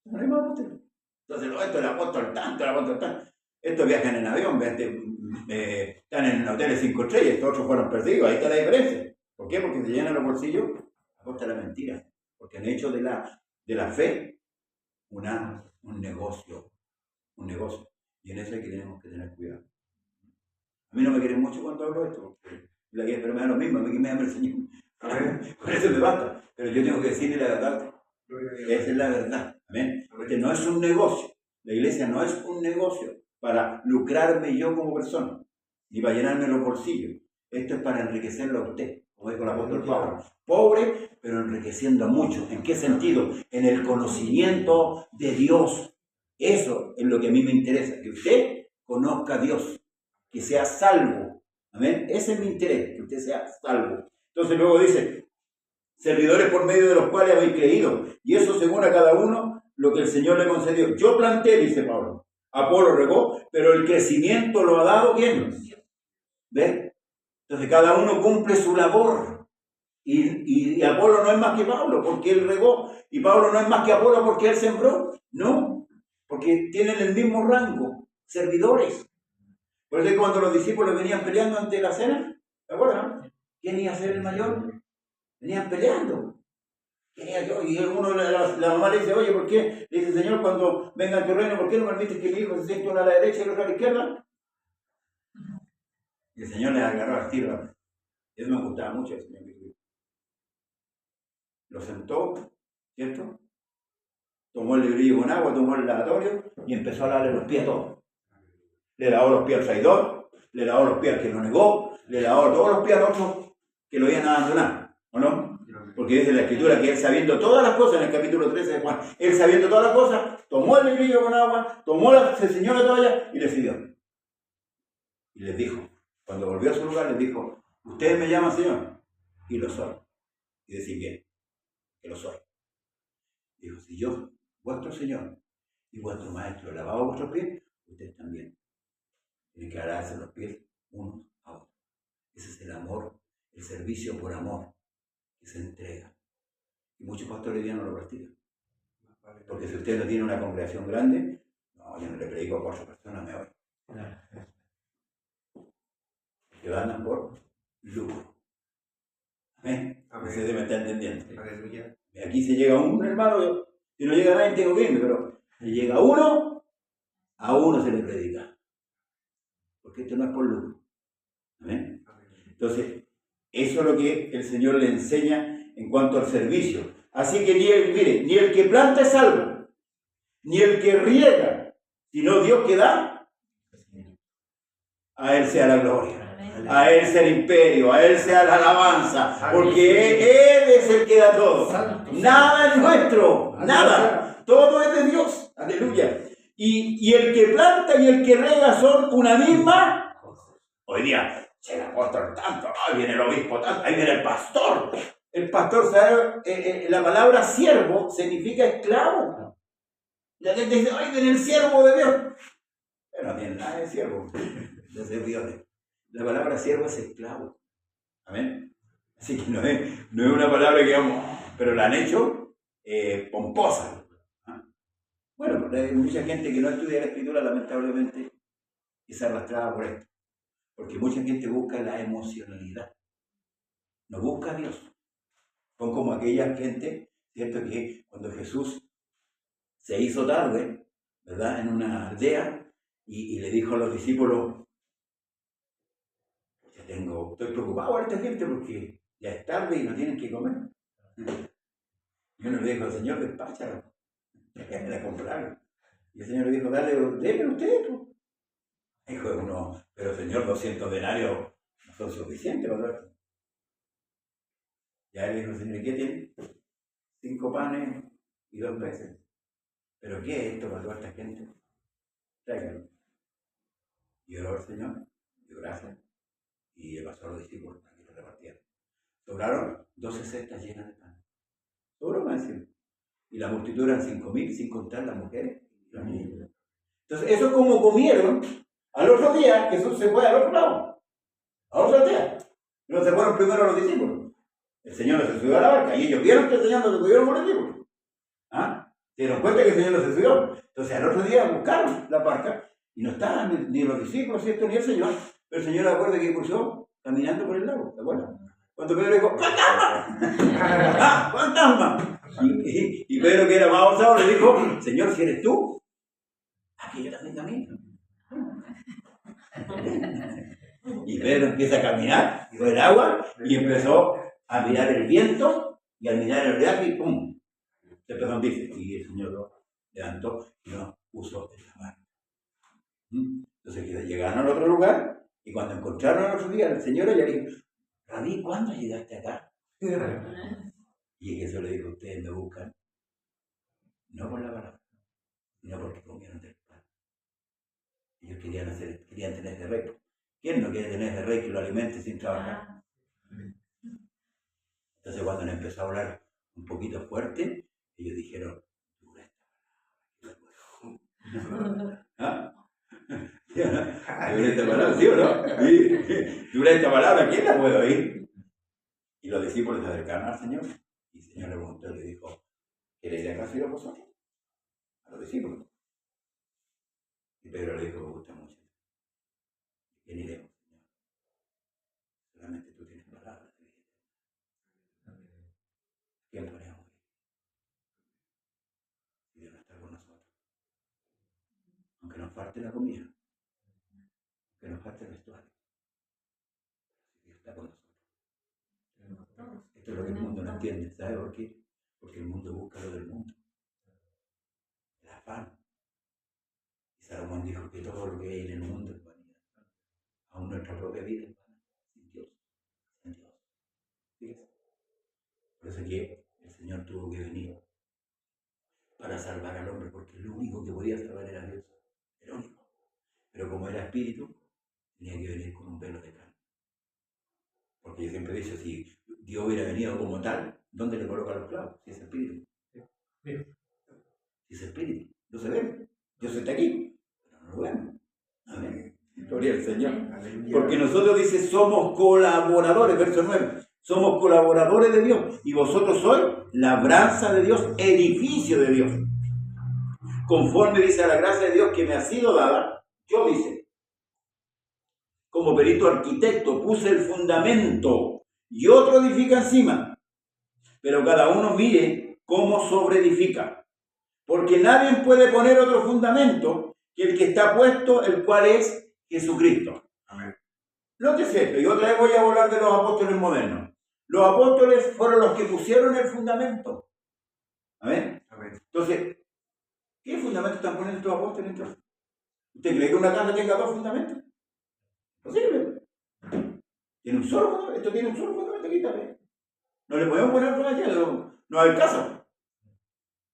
No hay más apóstoles. Entonces, no, esto es el apóstol tanto, el apóstol tanto. Estos viajan en avión, están en hoteles 5 estrellas, estos otros fueron perseguidos. Ahí está la diferencia. ¿Por qué? Porque se llenan los bolsillos a costa de la mentira. Porque han hecho de la fe un negocio. Y en eso es que tenemos que tener cuidado. A mí no me quieren mucho cuando hablo de esto, porque pero me da lo mismo, a mí que me ama el Señor. Con eso me basta. Pero yo tengo que decirle la verdad. Esa es la verdad. Amén. Porque no es un negocio. La iglesia no es un negocio para lucrarme yo como persona, ni para llenarme los bolsillos. Esto es para enriquecerlo a usted, como dijo el apóstol Pablo. Pobre, pero enriqueciendo a muchos. ¿En qué sentido? En el conocimiento de Dios. Eso es lo que a mí me interesa, que usted conozca a Dios, que sea salvo. Amén. Ese es mi interés, que usted sea salvo. Entonces luego dice, servidores por medio de los cuales habéis creído, y eso según a cada uno lo que el Señor le concedió. Yo planté, dice Pablo, Apolo regó, pero el crecimiento lo ha dado ¿quién? ¿Ven? Entonces cada uno cumple su labor. Y Apolo no es más que Pablo porque él regó, y Pablo no es más que Apolo porque él sembró. No, porque tienen el mismo rango, servidores. Por eso cuando los discípulos venían peleando ante la cena, ¿te acuerdas? ¿Quién iba a ser el mayor? Venían peleando. Y uno, la mamá le dice, oye, ¿por qué? Le dice, Señor, cuando venga en tu reino, ¿por qué no permites que mi hijo se siente uno a la derecha y el otro a la izquierda? Y el Señor le agarró al tiro. Eso me gustaba mucho el Señor. Lo sentó, ¿cierto? Tomó el librillo con agua, tomó el lavatorio y empezó a lavarle los pies a todos. Le lavó los pies al traidor, le lavó los pies al que lo negó, le lavó todos los pies al otro que lo iban a abandonar, ¿o no? Porque dice la Escritura que él sabiendo todas las cosas, en el capítulo 13 de Juan, él sabiendo todas las cosas, tomó el librillo con agua, se ciñó la toalla y le siguió. Y les dijo, cuando volvió a su lugar, les dijo, ustedes me llaman Señor, y lo soy. Y decís bien, que lo soy. Dijo, si yo, vuestro Señor y vuestro Maestro, lavaba vuestros pies, ustedes también tienen que lavarse los pies unos a otros. Ese es el amor, el servicio por amor que se entrega. Y muchos pastores hoy día no lo practican. Porque si usted no tiene una congregación grande, no, yo no le predico a 4 personas, me voy. Que andan por lucro. Amén. Usted me está entendiendo.
Aleluya.
Aquí se llega un hermano, si no llega nadie tengo que irme, pero si llega uno, a uno se le predica. Porque esto no es por lucro. Amén. Entonces, eso es lo que el Señor le enseña en cuanto al servicio. Así que ni el que planta es salvo, ni el que riega, sino Dios que da, a Él sea la gloria. A Él sea el imperio, a Él sea la alabanza, porque Él es el que da todo. Nada es nuestro, nada. Todo es de Dios. Aleluya. Y el que planta y el que riega son una misma. Hoy día, el apóstol tanto, ahí viene el obispo tanto, ahí viene el pastor. El pastor, ¿sabe? La palabra siervo significa esclavo. La gente dice, ay, viene el siervo de Dios. Pero no tiene nada de siervo, de servidores. La palabra siervo es esclavo. Amén. Así que no es una palabra que digamos, pero la han hecho pomposa. ¿Ah? Bueno, hay mucha gente que no estudia la escritura, lamentablemente, y se arrastraba por esto. Porque mucha gente busca la emocionalidad. No busca a Dios. Son como aquella gente, ¿cierto? Que cuando Jesús se hizo tarde, ¿verdad? En una aldea, y le dijo a los discípulos, estoy preocupado por esta gente porque ya es tarde y no tienen que comer. Y uno le dijo al Señor, despáchalo, déjame a comprar. Y el Señor le dijo, déme usted. Dijo uno, pero Señor, 200 denarios no son suficientes, ¿verdad? Ya le dijo el Señor, ¿y qué tiene? 5 panes y 2 peces. ¿Pero qué es esto para toda esta gente? Tráigalo. Y oró el Señor, dio gracias, y le pasó a los discípulos para que lo repartieran. Sobraron 12 cestas llenas de pan. Sobró más decir. Y la multitud eran 5.000, sin contar las mujeres y los niños. Entonces, eso como comieron, al otro día Jesús se fue al otro lado, a otra aldea. No se fueron primero los discípulos. El Señor no se subió a la barca y ellos vieron que el Señor no se subieron con los discípulos. ¿Ah? Se dieron cuenta que el Señor no se subió. Entonces, al otro día buscaron la barca y no estaban ni los discípulos, ¿cierto? Ni el Señor. Pero el Señor, acuerda que cruzó caminando por el lago, ¿te acuerdas? Cuando Pedro dijo, ¡fantasma! ¡Ah, fantasma! Y Pedro, que era más osado, le dijo, Señor, si eres tú, aquí yo también camino. Y Pedro empieza a caminar por el agua y empezó a mirar el viento y al mirar el oleaje y ¡pum! Se empezó a hundirse. Y el Señor lo levantó y no puso en la mano. Entonces llegaron al otro lugar y cuando encontraron al otro día, el Señor le dijo, Rabí, ¿cuándo llegaste acá? Y Jesús le dijo, ustedes me buscan, no por la palabra, sino porque comieron del pan. Ellos querían tener ese rey. ¿Quién no quiere tener ese rey que lo alimente sin trabajar? Entonces cuando le empezó a hablar un poquito fuerte, ellos dijeron, dura esta palabra. ¿Ah? Dura esta palabra, ¿sí o no? ¿Sí? Dura esta palabra, ¿quién la puede oír? Y los discípulos se acercaron al Señor. Y el Señor le preguntó, le dijo, ¿queréis ir acaso ir a vosotros? A los discípulos. Y Pedro le dijo, me gusta mucho. ¿Quién iremos, Señor? Solamente tú tienes palabras de vida. ¿Quién podemos ir? falte la comida, que nos falte el vestuario. Dios está con nosotros. Esto es lo que el mundo no entiende. ¿Sabe por qué? Porque el mundo busca lo del mundo. El afán. Y Salomón dijo que todo lo que hay en el mundo es vanidad. Aún nuestra propia vida es vanidad. Sin Dios. Sin Dios. Fíjese. Por eso que el Señor tuvo que venir para salvar al hombre, porque lo único que podía salvar era Dios. El único. Pero como era espíritu, tenía que venir con un velo de carne. Porque yo siempre he dicho, si Dios hubiera venido como tal, ¿dónde le coloca los clavos? Si es espíritu. Si es espíritu. No se ve. Dios está aquí, pero no lo vemos. Amén. Gloria al Señor. Porque nosotros, dice, somos colaboradores, verso 9. Somos colaboradores de Dios. Y vosotros sois labranza de Dios, edificio de Dios. Conforme, dice, a la gracia de Dios que me ha sido dada, yo, dice, como perito arquitecto, puse el fundamento y otro edifica encima. Pero cada uno mire cómo sobreedifica. Porque nadie puede poner otro fundamento que el que está puesto, el cual es Jesucristo.
Amén.
Nótese esto, y otra vez voy a hablar de los apóstoles modernos. Los apóstoles fueron los que pusieron el fundamento. Amén.
Amén.
Entonces, ¿qué fundamento están poniendo estos apóstoles entonces? ¿Usted cree que una casa tenga dos fundamentos? No sirve. Tiene un solo fundamento. Esto tiene un solo fundamento aquí también. No le podemos poner otro fundamento, no hay caso.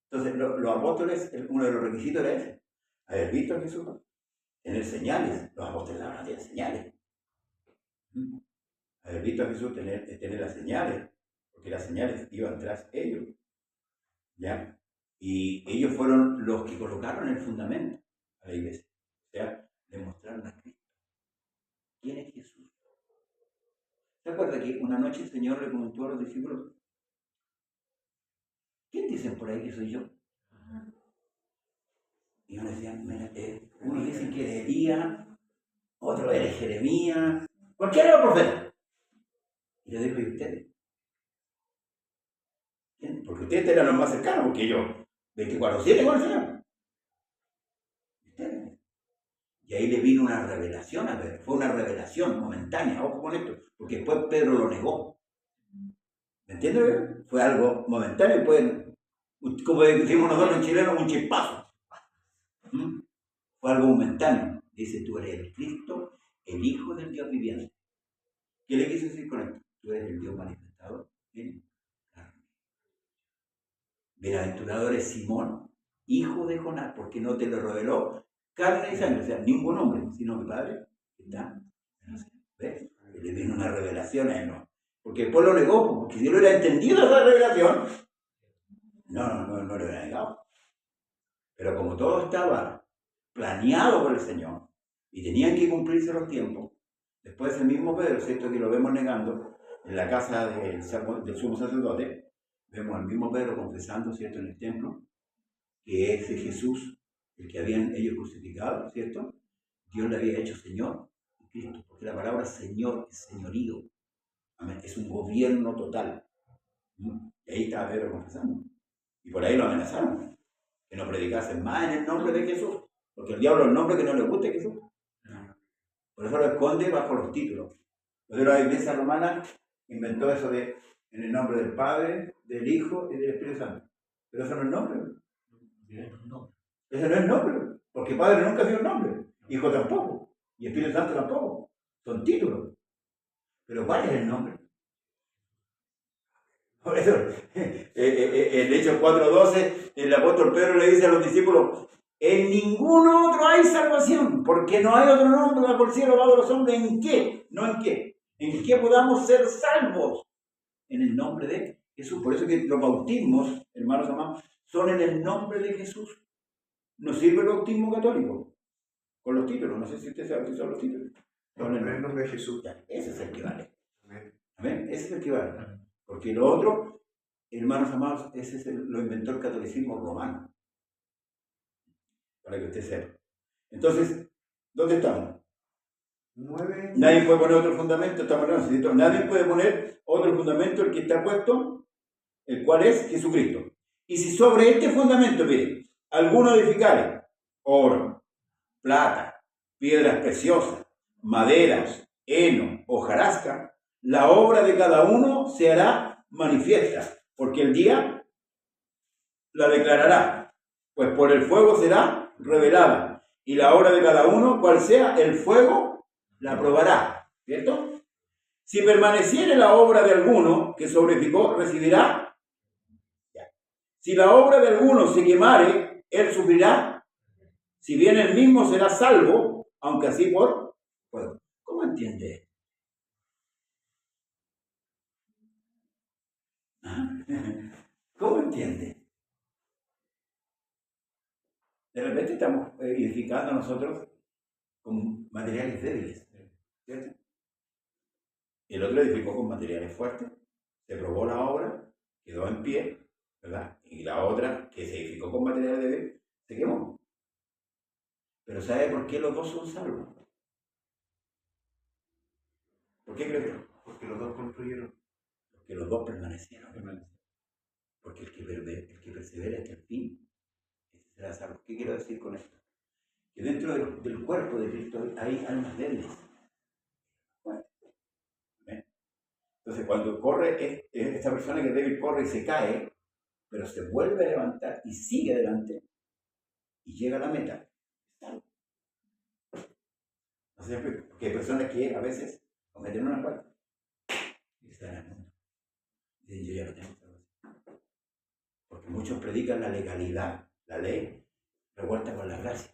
Entonces, los apóstoles, uno de los requisitos era ese. Haber visto a Jesús, tener señales. Los apóstoles ahora tienen señales. Haber visto a Jesús, tener las señales, porque las señales iban tras ellos. ¿Ya? Y ellos fueron los que colocaron el fundamento a la iglesia. O sea, le mostraron a Cristo. ¿Quién es Jesús? ¿Se acuerda que una noche el Señor le preguntó a los discípulos: ¿quién dicen por ahí que soy yo? Y uno decía, uno dice que era Elías, otro era Jeremías, cualquiera era profeta. Y le dijo, ¿y ustedes? ¿Quién? Porque ustedes eran los más cercanos, porque yo 24/7 con el Señor. ¿Y ustedes? Y ahí le vino una revelación a ver, fue una revelación momentánea, ojo con esto, porque después Pedro lo negó. ¿Me entiendes? Fue algo momentáneo, después, como decimos nosotros en chileno, un chispazo. Fue algo momentáneo. Dice, tú eres el Cristo, el Hijo del Dios viviente. ¿Qué le quiso decir con esto? Tú eres el Dios manifestado en carne. Bienaventurado eres Simón, hijo de Jonás, porque no te lo reveló carne y sangre, o sea, ningún hombre, sino que Padre está en los cielos. ¿Ves? Le vino una revelación a él, ¿no? Porque después lo negó, porque si no hubiera entendido esa revelación, no lo hubiera negado. Pero como todo estaba planeado por el Señor y tenían que cumplirse los tiempos, después el mismo Pedro, ¿cierto? Que lo vemos negando en la casa del sumo sacerdote, vemos al mismo Pedro confesando, ¿cierto? En el templo, que ese Jesús, el que habían ellos crucificado, ¿cierto? Dios le había hecho Señor y Cristo, porque la palabra Señor es señorío. Amén. Es un gobierno total. Y ahí estaba Pedro confesando. Y por ahí lo amenazaron. Que no predicasen más en el nombre de Jesús. Porque el diablo es el nombre que no le gusta a Jesús. Por eso lo esconde bajo los títulos. Entonces la iglesia romana inventó eso de en el nombre del Padre, del Hijo y del Espíritu Santo. Pero eso no es nombre. Ese no es nombre. Porque Padre nunca ha sido un nombre. Hijo tampoco. Y Espíritu Santo tampoco. Son títulos. Pero ¿cuál es el nombre? Por eso, en Hechos 4:12, el apóstol Pedro le dice a los discípulos, en ningún otro hay salvación, porque no hay otro nombre bajo el cielo dado a los hombres. ¿En qué? No en qué. En qué podamos ser salvos. En el nombre de Jesús. Por eso que los bautismos, hermanos amados, son en el nombre de Jesús. No sirve el bautismo católico con los títulos. No sé si usted sabe qué son los títulos.
Con el nombre de Jesús.
Ese es el que vale.
Amén.
Amén. Ese es el que vale. Porque lo otro, hermanos amados, lo inventó el catolicismo romano. Para que usted sepa. Entonces, ¿dónde estamos?
9.
Nadie puede poner otro fundamento, estamos hablando. Nadie puede poner otro fundamento, el que está puesto, el cual es Jesucristo. Y si sobre este fundamento, mire, alguno edificare oro, plata, piedras preciosas, maderas, heno, hojarasca, la obra de cada uno se hará manifiesta, porque el día la declarará, pues por el fuego será revelada, y la obra de cada uno, cual sea el fuego, la probará, ¿cierto? Si permaneciere la obra de alguno que sobreedificó, recibirá. Si la obra de alguno se quemare, él sufrirá. Si bien él mismo será salvo, aunque así por fuego. ¿Cómo entiende? ¿Cómo entiende? De repente estamos edificando nosotros con materiales débiles, ¿cierto? El otro edificó con materiales fuertes, se probó la obra, quedó en pie, ¿verdad? Y la otra, que se edificó con materiales débiles, se quemó. Pero ¿sabe por qué los dos son salvos? ¿Por qué creo?
Porque los dos construyeron.
Porque los dos permanecieron. Porque el que persevera hasta el fin, ese será salvo. ¿Qué quiero decir con esto? Que dentro del cuerpo de Cristo hay almas débiles. Entonces, cuando corre, esta persona que es débil corre y se cae, pero se vuelve a levantar y sigue adelante y llega a la meta. No sé, porque hay personas que a veces cometen una falta y están en el mundo. Dicen, yo ya lo tengo. Porque muchos predican la legalidad, la ley, revuelta con la gracia.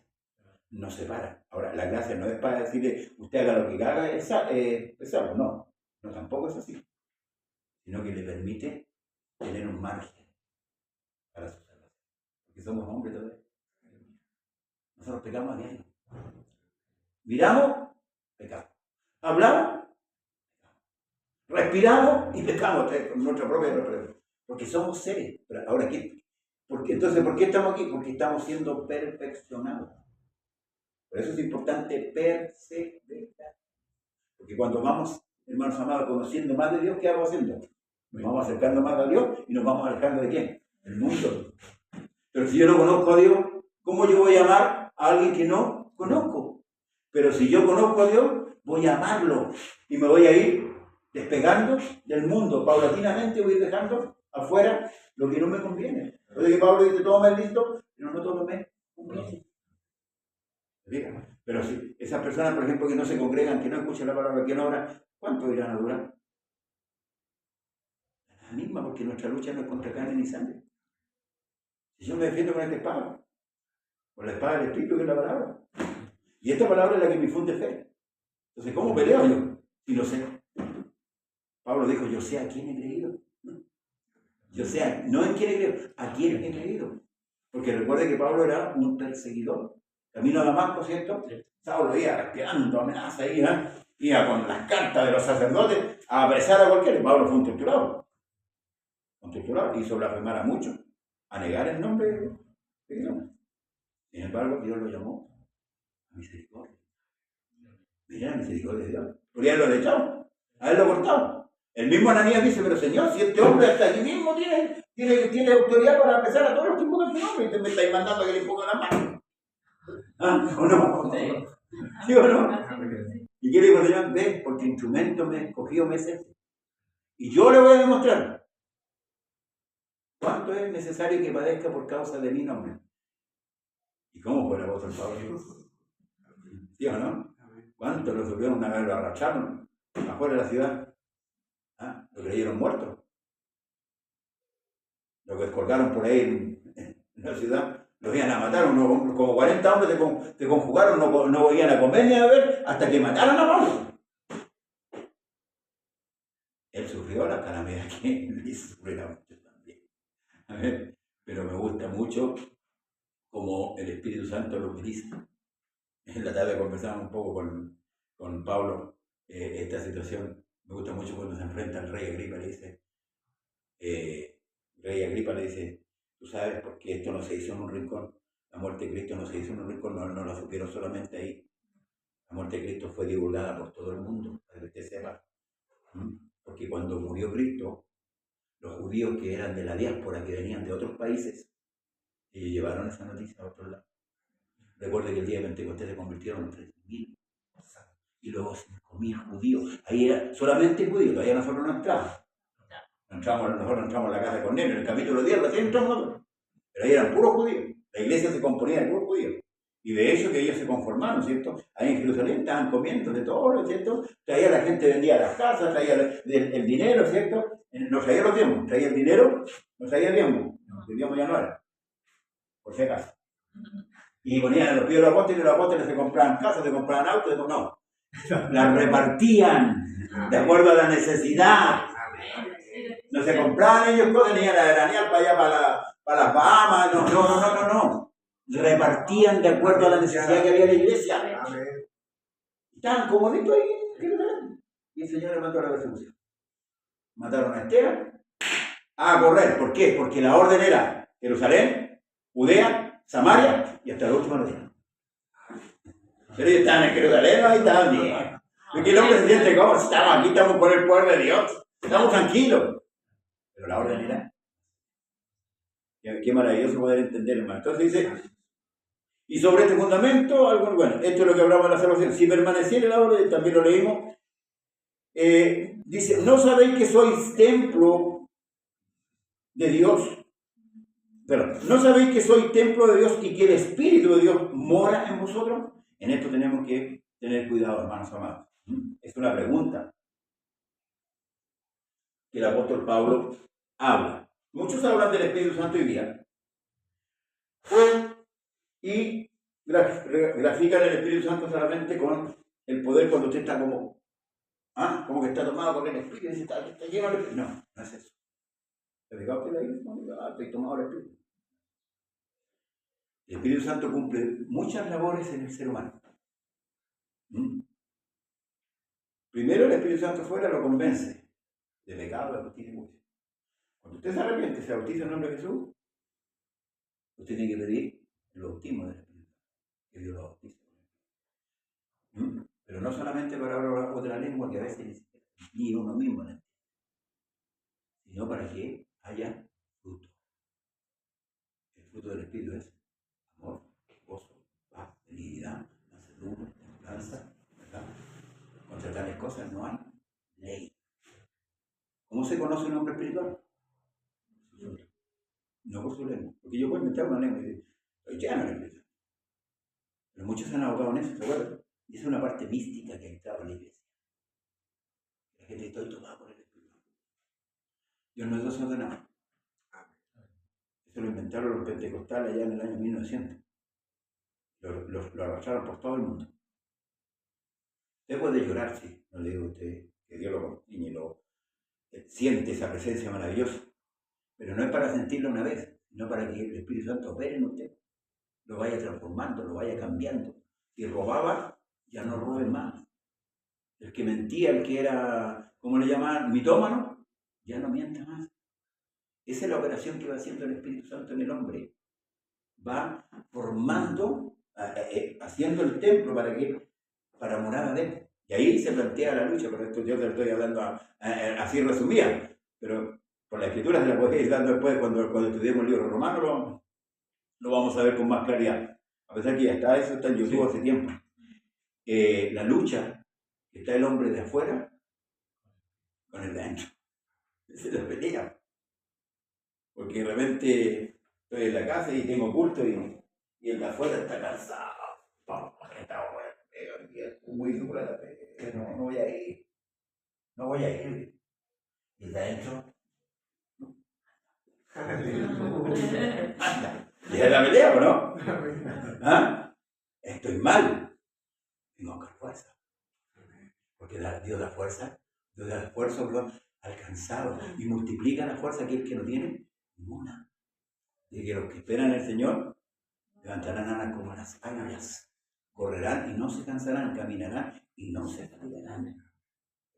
No se para. Ahora, la gracia no es para decirle, usted haga lo que haga, es salvo. No, no, tampoco es así. Sino que le permite tener un margen para su salvación. Porque somos hombres todavía. Nosotros pecamos a diario. Miramos, pecamos. Hablamos, respiramos y pecamos con nuestra propia represión. Porque somos seres. Pero ahora, entonces, ¿por qué estamos aquí? Porque estamos siendo perfeccionados. Por eso es importante perseverar. Porque cuando vamos, hermanos amados, conociendo más de Dios, ¿qué vamos haciendo? Nos vamos acercando más a Dios y nos vamos alejando de ¿quién? Del mundo. Pero si yo no conozco a Dios, ¿cómo yo voy a amar a alguien que no conozco? Pero si yo conozco a Dios, voy a amarlo y me voy a ir despegando del mundo. Paulatinamente voy a ir dejando afuera lo que no me conviene. Oye, que Pablo dice, todo me es listo, pero no todo me conviene. Pero si esas personas, por ejemplo, que no se congregan, que no escuchan la palabra, que no oran, ¿cuánto irán a durar? La misma, porque nuestra lucha no es contra carne ni sangre. Si yo me defiendo con esta espada, con la espada del Espíritu, que es la palabra. Y esta palabra es la que me infunde fe. Entonces, ¿cómo peleo yo? Si lo sé. Pablo dijo, yo sé a quién he creído. Yo sé, no en quién he creído, a quién he creído. Porque recuerde que Pablo era un perseguidor. Camino a Damasco, ¿cierto? Saulo iba respirando amenaza, iba con las cartas de los sacerdotes a apresar a cualquiera. Pablo fue un torturado. Hizo blasfemar a muchos, a negar el nombre de Dios. Sin embargo, Dios lo llamó a misericordia. Mira la misericordia de Dios. Porque él lo ha echado, a él lo ha cortado. El mismo Ananías dice, pero Señor, si este hombre hasta aquí mismo tiene autoridad para apresar a todos los que invocan tu nombre, y te me estáis mandando que le pongan las manos. ¿Ah? ¿O no? ¿Sí o no? ¿Y qué le dijo el Señor? Ve, porque instrumento me escogió, me es y yo le voy a demostrar cuánto es necesario que padezca por causa de mi nombre. ¿Y cómo fue el apóstol Pablo? ¿Sí o no? ¿Cuánto lo subieron una vez, lo arrastraron afuera de la ciudad? ¿Ah? Lo creyeron muerto. Lo que colgaron por ahí en la ciudad, los iban a matar. Como 40 hombres se conjugaron, no iban a comer ni a beber hasta que mataron a Pablo. Él sufrió la calamidad que él sufrió mucho también. A ver, pero me gusta mucho como el Espíritu Santo lo utiliza. En la tarde conversamos un poco con Pablo esta situación. Me gusta mucho cuando se enfrenta al rey Agripa, le dice, rey Agripa le dice, tú sabes por qué esto no se hizo en un rincón. La muerte de Cristo no se hizo en un rincón, no la supieron solamente ahí. La muerte de Cristo fue divulgada por todo el mundo, para que usted sepa. Porque cuando murió Cristo, los judíos que eran de la diáspora, que venían de otros países, ellos llevaron esa noticia a otro lado.
Recuerde que el día de Pentecostés se convirtieron en 3.000. Y luego 5.000 judíos. Ahí era solamente judíos, todavía nosotros no entramos. Nosotros entramos a la casa de Cornelio, en el capítulo 10, recién entramos nosotros. Pero ahí eran puros judíos. La iglesia se componía de puros judíos. Y de hecho que ellos se conformaron, ¿cierto? Ahí en Jerusalén estaban comiendo de todo, ¿cierto? Traía la gente, vendía las casas, traía el dinero, ¿cierto? No traía los diezmos, traía el dinero, no traía el diezmo. El diezmo ya no era, por si acaso. Y ponían a los pies de los apóstoles se compraban casas, se compraban autos, no. Las repartían de acuerdo a la necesidad. No se compraban ellos cosas, ni a la Daniel para allá, para las Bahamas, no. Repartían de acuerdo a la necesidad que había en la iglesia. Estaban comoditos ahí. Y el Señor le mandó la persecución. Mataron a Esteban a correr. ¿Por qué? Porque la orden era Jerusalén, Judea, Samaria y hasta la última región. Pero ellos estaban en Jerusalén, ahí estaban bien. Porque el hombre se siente como, estamos aquí, estamos por el poder de Dios. Estamos tranquilos. Pero la orden era. Qué maravilloso poder entender, hermano. Entonces dice, y sobre este fundamento, algo bueno, esto es lo que hablamos de la salvación. Si permaneciera la orden, también lo leímos. Dice, ¿no sabéis que sois templo de Dios? Pero, ¿no sabéis que sois templo de Dios y que el Espíritu de Dios mora en vosotros? En esto tenemos que tener cuidado, hermanos amados. Es una pregunta que el apóstol Pablo habla. Muchos hablan del Espíritu Santo hoy día y grafican el Espíritu Santo solamente con el poder cuando usted está como que está tomado por el Espíritu y está lleno del Espíritu. No, no es eso. ¿Te fijás que la iglesia? Estoy tomado del Espíritu. El Espíritu Santo cumple muchas labores en el ser humano. Primero, el Espíritu Santo fuera lo convence de pecado, de justicia y juicio. Cuando usted se arrepiente, se bautiza en el nombre de Jesús, usted tiene que pedir el bautismo del Espíritu, que Dios lo bautice. Pero no solamente para hablar otra lengua que a veces ni uno mismo, ¿no? Sino para que haya fruto. El fruto del Espíritu es amor, gozo, paz, benignidad, mansedumbre, templanza, ¿verdad? Contra tales cosas no hay ley. ¿Cómo se conoce un hombre espiritual? No por su lengua. Porque yo puedo inventar una lengua y decir, estoy lleno de Espíritu. Pero muchos se han ahogado en eso, ¿se acuerdan? Y es una parte mística que ha entrado en la iglesia. La gente está tomada por el Espíritu. Dios no es Dios de nada. Eso lo inventaron los pentecostales allá en el año 1900. Lo arrastraron por todo el mundo. Usted puede llorar, sí. No le digo a usted que Dios lo contiene y lo siente esa presencia maravillosa. Pero no es para sentirlo una vez, sino para que el Espíritu Santo opere en usted. Lo vaya transformando, lo vaya cambiando. Si robaba, ya no robe más. El que mentía, el que era, ¿cómo le llamaban? Mitómano, ya no mienta más. Esa es la operación que va haciendo el Espíritu Santo en el hombre. Va formando, haciendo el templo para morada de él. Y ahí se plantea la lucha, pero esto yo te lo estoy hablando así resumida. Pero por la escritura se la puede ir dando después cuando estudiemos el libro romano, lo vamos a ver con más claridad. A pesar que ya está en YouTube hace tiempo. La lucha que está el hombre de afuera con el de adentro. Esa es la pelea. Porque de repente estoy en la casa y tengo culto y el de afuera está cansado. Está muy dura la pelea. No voy a ir. No voy a ir. Y el de adentro. Anda. ¿Y es la pelea o no? ¿Ah? Estoy mal. Tengo que buscar fuerza. Porque Dios da fuerza. Dios da esfuerzo alcanzado. Y multiplica la fuerza que el que no tiene. Ninguna. Y que los que esperan en el Señor levantarán alas como las águilas. Correrán y no se cansarán. Caminarán y no se fatigarán.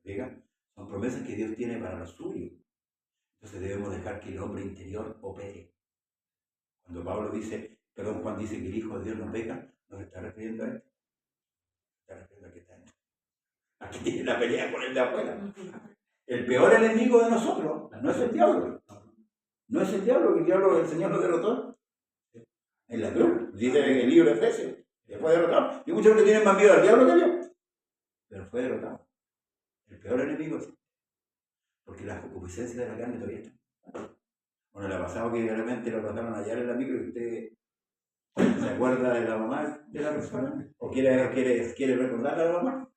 ¿Vean? Son promesas que Dios tiene para los suyos. Entonces debemos dejar que el hombre interior opere. Cuando Juan dice que el Hijo de Dios no peca, no se está refiriendo a esto. Se está refiriendo a que está dentro. Aquí tiene la pelea con el de afuera. El peor enemigo de nosotros no es el diablo. No es el diablo, que el diablo el Señor lo derrotó en la cruz. Dice en el libro de Efesios Fue derrotado. Y muchos que tienen más miedo al diablo que a Dios. Pero fue derrotado. El peor enemigo es. Porque la concupiscencia de la carne todavía está. Bueno, le ha pasado que realmente lo trataron ayer en la micro y usted se acuerda de la mamá de la persona. ¿O quiere recordarle a la mamá?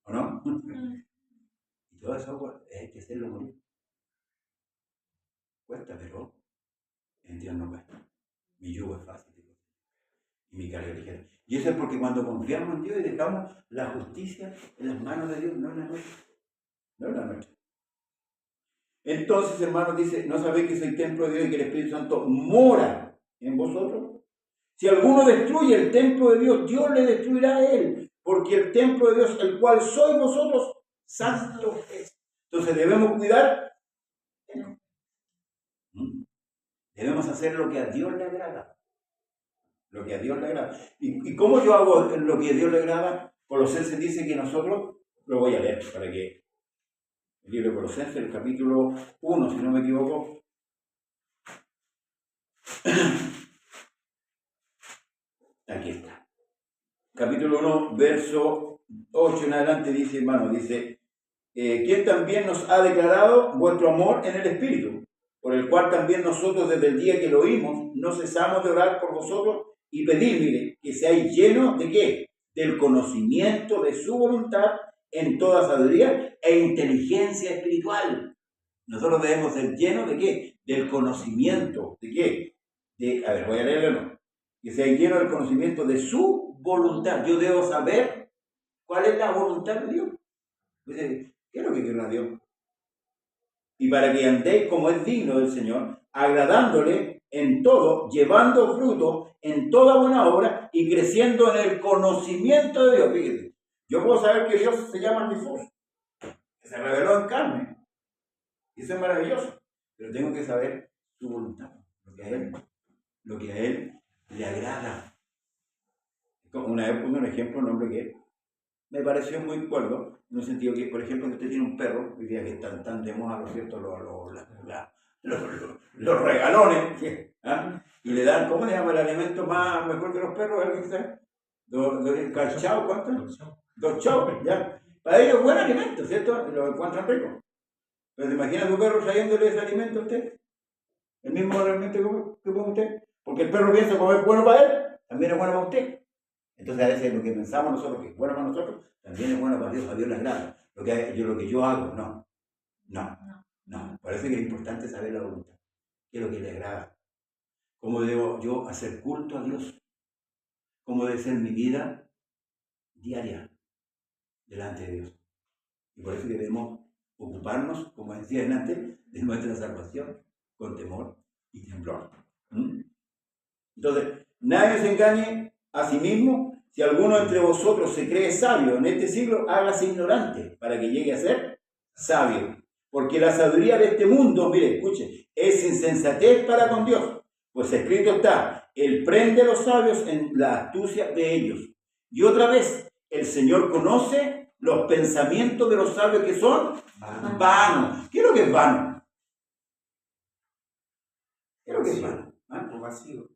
¿O no? Y todo eso hay que hacerlo morir. Cuesta, pero en Dios no cuesta. Mi yugo es fácil y mi carga es ligera. Y eso es porque cuando confiamos en Dios y dejamos la justicia en las manos de Dios, no en la nuestra. No en la nuestra. Entonces, hermanos, dice, ¿no sabéis que soy templo de Dios y que el Espíritu Santo mora en vosotros? Si alguno destruye el templo de Dios, Dios le destruirá a él, porque el templo de Dios, el cual sois vosotros, santo es. Entonces debemos cuidar. Debemos hacer lo que a Dios le agrada. Lo que a Dios le agrada. ¿Y cómo yo hago lo que a Dios le agrada? Colosenses dice que nosotros, lo voy a leer para que el libro de Colosenses, el capítulo 1, si no me equivoco. Aquí está. Capítulo 1, verso 8 en adelante dice, hermano, dice, ¿quién también nos ha declarado vuestro amor en el Espíritu? Por el cual también nosotros desde el día que lo oímos, no cesamos de orar por vosotros y pedir, mire, que seáis llenos de ¿qué? Del conocimiento de su voluntad en toda sabiduría e inteligencia espiritual. Nosotros debemos ser llenos de ¿qué? Del conocimiento, ¿de qué? A ver, voy a leerlo, ¿no? Que seáis llenos del conocimiento de su voluntad. Yo debo saber cuál es la voluntad de Dios. ¿Qué es lo que quiere Dios? Y para que andéis como es digno del Señor, agradándole en todo, llevando fruto en toda buena obra y creciendo en el conocimiento de Dios. Fíjate, yo puedo saber que Dios se llama Jesús, que se reveló en carne. Y eso es maravilloso. Pero tengo que saber su voluntad, lo que a Él le agrada. Una vez puse un ejemplo, un hombre que me pareció muy cuerdo, en un sentido que, por ejemplo, que usted tiene un perro, hoy día que están tan de moda, ¿no es cierto?, los regalones, ¿ah? Y le dan, ¿cómo se llama el alimento más mejor que los perros? ¿Alguien sabe? ¿Calchao? ¿Cuánto? Dos chavos, ya. Para ellos es buen alimento, ¿cierto? Lo encuentran rico. Pero ¿se imagina a su perro trayéndole ese alimento a usted? ¿El mismo alimento que come usted? Porque el perro piensa como es bueno para él, también es bueno para usted. Entonces a veces lo que pensamos nosotros que es bueno para nosotros, también es bueno para Dios, a Dios le agrada. Lo que yo hago, no. Por eso es que es importante saber la voluntad. ¿Qué es lo que le agrada? ¿Cómo debo yo hacer culto a Dios? ¿Cómo debe ser mi vida diaria delante de Dios? Y por eso debemos ocuparnos, como decía antes, de nuestra salvación con temor y temblor. Entonces, nadie se engañe a sí mismo. Si alguno entre vosotros se cree sabio en este siglo, hágase ignorante para que llegue a ser sabio. Porque la sabiduría de este mundo, mire, escuche, es insensatez para con Dios. Pues escrito está, Él prende a los sabios en la astucia de ellos. Y otra vez, el Señor conoce los pensamientos de los sabios que son vanos. ¿Qué es lo que es vano? ¿Qué es lo que es vano?
Vacío.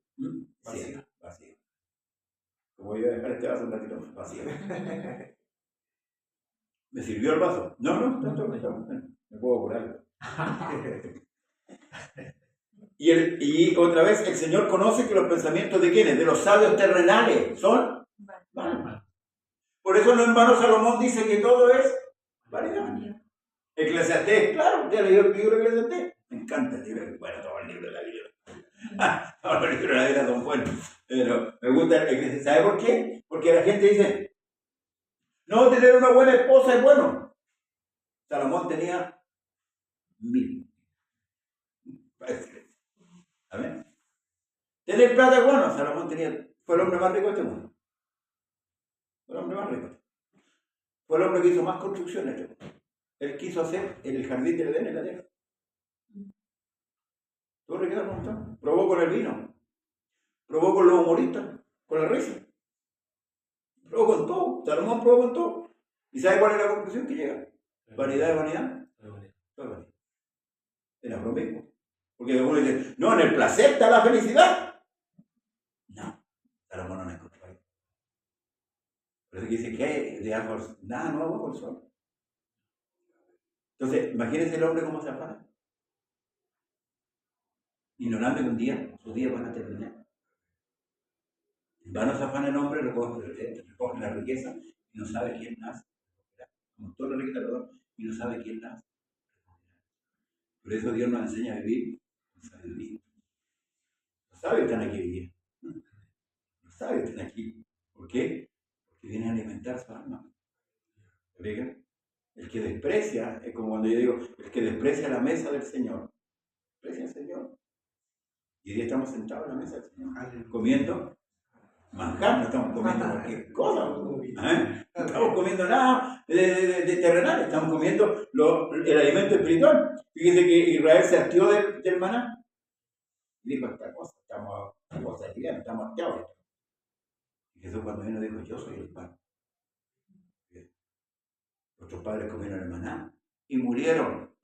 Vacío. Como voy a dejar este vaso un ratito más vacío. ¿Me sirvió el vaso? No, me puedo curar. Y otra vez, el Señor conoce que los pensamientos de ¿quiénes? De los sabios terrenales son vanos. Por eso no en vano Salomón dice que todo es vanidad. Eclesiastés, claro, ¿te ha leído el libro de Eclesiastés? Me encanta el libro, bueno, todo el libro de la Biblia. Todos los libros de la Biblia son buenos. Pero me gusta el Eclesiastés. ¿Sabe por qué? Porque la gente dice, no, tener una buena esposa es bueno. Salomón tenía 1000. ¿Amén? Tener plata es bueno. Salomón fue el hombre más rico de este mundo. Fue el hombre más rico. Fue el hombre que hizo más construcciones de este mundo. Él quiso hacer el jardín del Edén en la tierra. ¿Tú recuerdas cómo está? Probó con el vino. Probó con los humoristas. Con la risa. Probó con todo. Salomón probó con todo. ¿Y sabe cuál es la conclusión que llega? ¿Vanidad de vanidad? Todo vanidad. Era lo mismo. Porque uno dice, no, en el placer está la felicidad. No, Salomón no encontró. Por eso dice que hay de árbol, nada nuevo bajo el sol. Entonces, imagínense el hombre cómo se afana. Ignorando que un día, sus días van a terminar. Van a se afana el hombre, recoge la riqueza y no sabe quién nace. Como toda la riqueza y no sabe quién nace. Por eso Dios nos enseña a vivir con sabiduría. Los sabios están aquí hoy día. Los sabios están aquí. ¿Por qué? Porque vienen a alimentar su alma. ¿Ven? El que desprecia, es como cuando yo digo, el que desprecia la mesa del Señor, desprecia al Señor. Y hoy día estamos sentados en la mesa del Señor, comiendo manjar, no estamos comiendo cualquier cosa. No estamos comiendo nada de terrenal, estamos comiendo el alimento espiritual. Fíjense que Israel se hastió del maná. Y dijo, esta cosa es liviana, estamos hastiados. Y Jesús cuando vino dijo, yo soy el pan. Nuestros padres comieron el maná y murieron.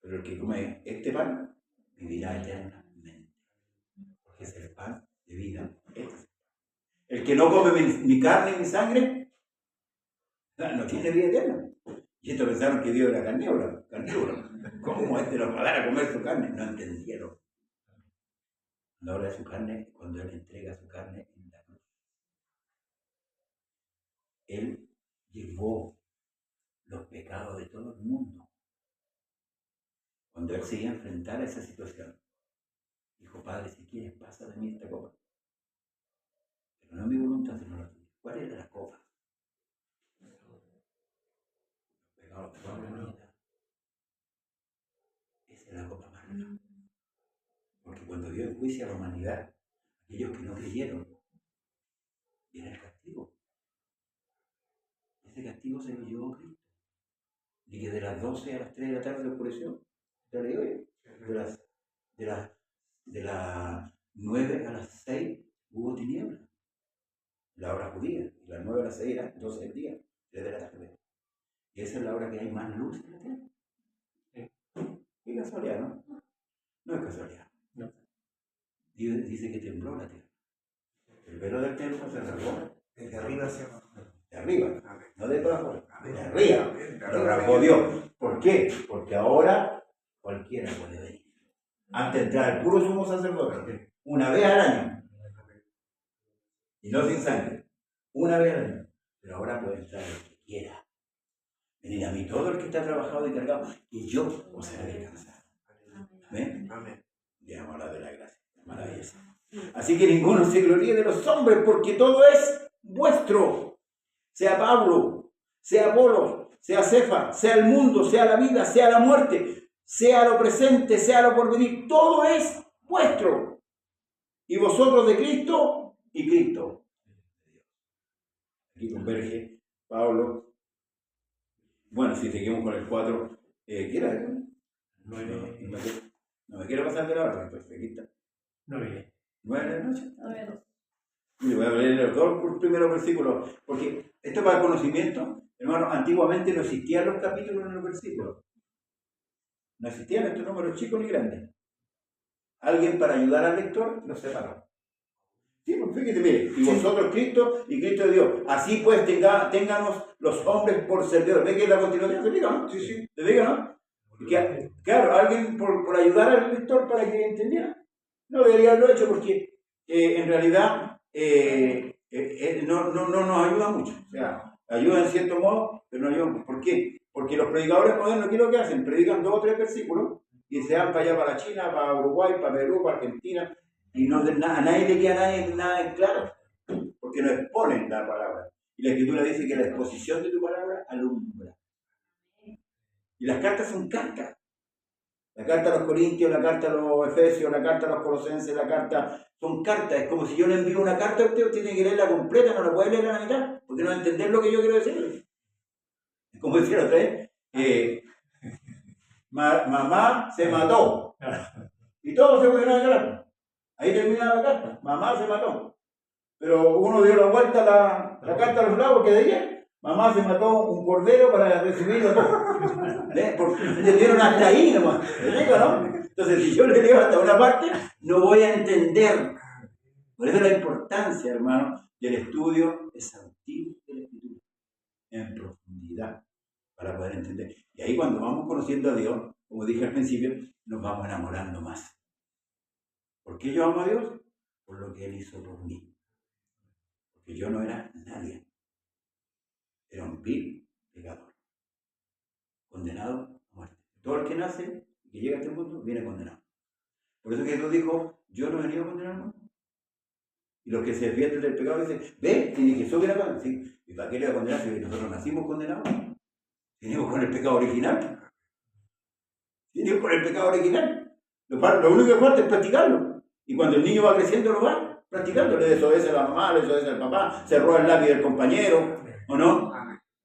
Pero el que come este pan vivirá eternamente. Porque es el pan de vida. El que no come mi carne y mi sangre no tiene vida eterna. Y estos pensaron que Dios era carnívoro. ¿Cómo los va a dar a comer su carne? No entendieron. Cuando habla de su carne, cuando Él entrega su carne en la cruz. Él llevó los pecados de todo el mundo. Cuando Él se iba a enfrentar a esa situación, dijo, Padre, si quieres, pasa de mí esta copa. Pero no mi voluntad, sino la tuya. ¿Cuál era la copa? Los pecados de toda la humanidad. Esa es la copa amarga. Porque cuando Dios enjuicia a la humanidad, aquellos que no creyeron, viene el castigo. Ese castigo se lo llevó Cristo. Y que de las 12 a las 3 de la tarde se oscureció. ¿Te leí hoy? De las 9 a las 6 hubo tinieblas. La hora judía. Y las 9 a las 6 era 12 del día, 3 de la tarde. Y esa es la hora que hay más luz en la tierra. ¿Qué casualidad, no? No es casualidad. No. Dios dice que tembló la tierra. El velo del templo se rasgó.
Desde arriba hacia abajo.
De arriba, no de abajo, de arriba. Lo rasgó Dios. ¿Por qué? Porque ahora cualquiera puede venir. Antes de entrar el puro sumo sacerdote, una vez al año. Y no sin sangre. Una vez al año. Pero ahora puede entrar el que quiera. Venir a mí todo el que está trabajado y cargado, y yo os haré descansar. ¿Ven?
Amén.
Digamos la de la gracia. Maravillosa. Así que ninguno se gloríe de los hombres, porque todo es vuestro. Sea Pablo, sea Apolos, sea Cefa, sea el mundo, sea la vida, sea la muerte, sea lo presente, sea lo porvenir, todo es vuestro. Y vosotros de Cristo y Cristo. Aquí converge Pablo. Bueno, si seguimos con el 4, ¿qué era? No me quiero pasar de la hora, entonces aquí está. 9 de la noche. 9. Y voy a leer los dos primeros versículos, porque esto es para conocimiento. Hermano, antiguamente no existían los capítulos en los versículos. No existían estos números chicos ni grandes. Alguien para ayudar al lector los separó. Sí, pues fíjate, mire, y vosotros Cristo y Cristo de Dios. Así pues ténganos los hombres por servidores. ¿Ve que la continuación se diga, no? Sí. ¿Te diga, no? Que, claro, alguien por ayudar al lector para que entendiera. No debería haberlo hecho porque en realidad no nos ayuda mucho. O sea, ayuda en cierto modo, pero no ayuda mucho. ¿Por qué? Porque los predicadores modernos, ¿qué es lo que hacen? Predican 2 o 3 versículos y se van para allá, para China, para Uruguay, para Perú, para Argentina, y a nadie le queda nada en claro, porque no exponen la palabra. Y la Escritura dice que la exposición de tu palabra alumbra. Y las cartas son cartas. La carta a los Corintios, la carta a los Efesios, la carta a los Colosenses, la carta... Son cartas. Es como si yo le envío una carta a usted tiene que leerla completa, no la puede leer a la mitad, porque no va a entender lo que yo quiero decirle. Es como decía otra vez, mamá se mató. Y todos se pusieron a llorar. Ahí termina la carta. Mamá se mató. Pero uno dio la vuelta a la carta a los lados, que decía, mamá se mató un cordero para recibirlo todo. Porque le dieron hasta ahí nomás. ¿No? Entonces, si yo le leo hasta una parte, no voy a entender. Por eso la importancia, hermano, del estudio exhaustivo de la Escritura. en profundidad para poder entender. Y ahí cuando vamos conociendo a Dios, como dije al principio, nos vamos enamorando más. ¿Por qué yo amo a Dios? Por lo que Él hizo por mí. Porque yo no era nadie. Era un vil pecador. Condenado a muerte. Todo el que nace y que llega a este mundo viene condenado. Por eso Jesús dijo, yo no he venido a condenar al mundo. Y los que se defienden del pecado dicen, ¿ven? Tiene que subir acá. ¿Sí? ¿Y para qué le va a condenar si nosotros nacimos condenados? Venimos con el pecado original. Venimos con el pecado original. Lo único que falta es practicarlo. Y cuando el niño va creciendo lo va practicando. Le desobedece a la mamá, le desobedece al papá, se roba el lápiz del compañero, ¿o no?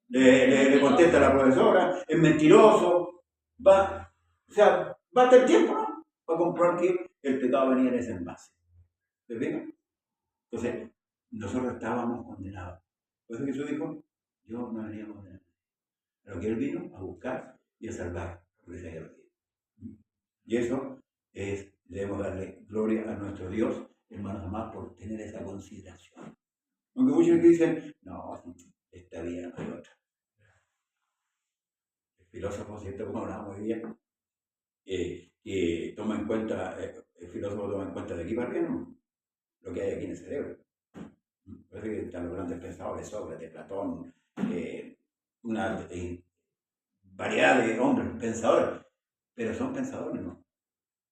Le contesta a la profesora, es mentiroso. Va hasta el tiempo, ¿no? Para comprobar que el pecado venía en ese envase. ¿Se fijan? Entonces, nosotros estábamos condenados. Por eso Jesús dijo, yo no venía a condenar. Lo que Él vino a buscar y a salvar lo que se haya perdido. Y eso es, debemos darle gloria a nuestro Dios, hermanos amados, por tener esa consideración. Aunque muchos dicen, no, esta vida no hay otra. El filósofo, ¿cierto? Como hablábamos hoy día, que toma en cuenta, el filósofo toma en cuenta de aquí para arriba, ¿no? Lo que hay aquí en el cerebro. Por eso que están los grandes pensadores, Sócrates, Platón, una variedad de hombres pensadores, pero son pensadores, ¿no?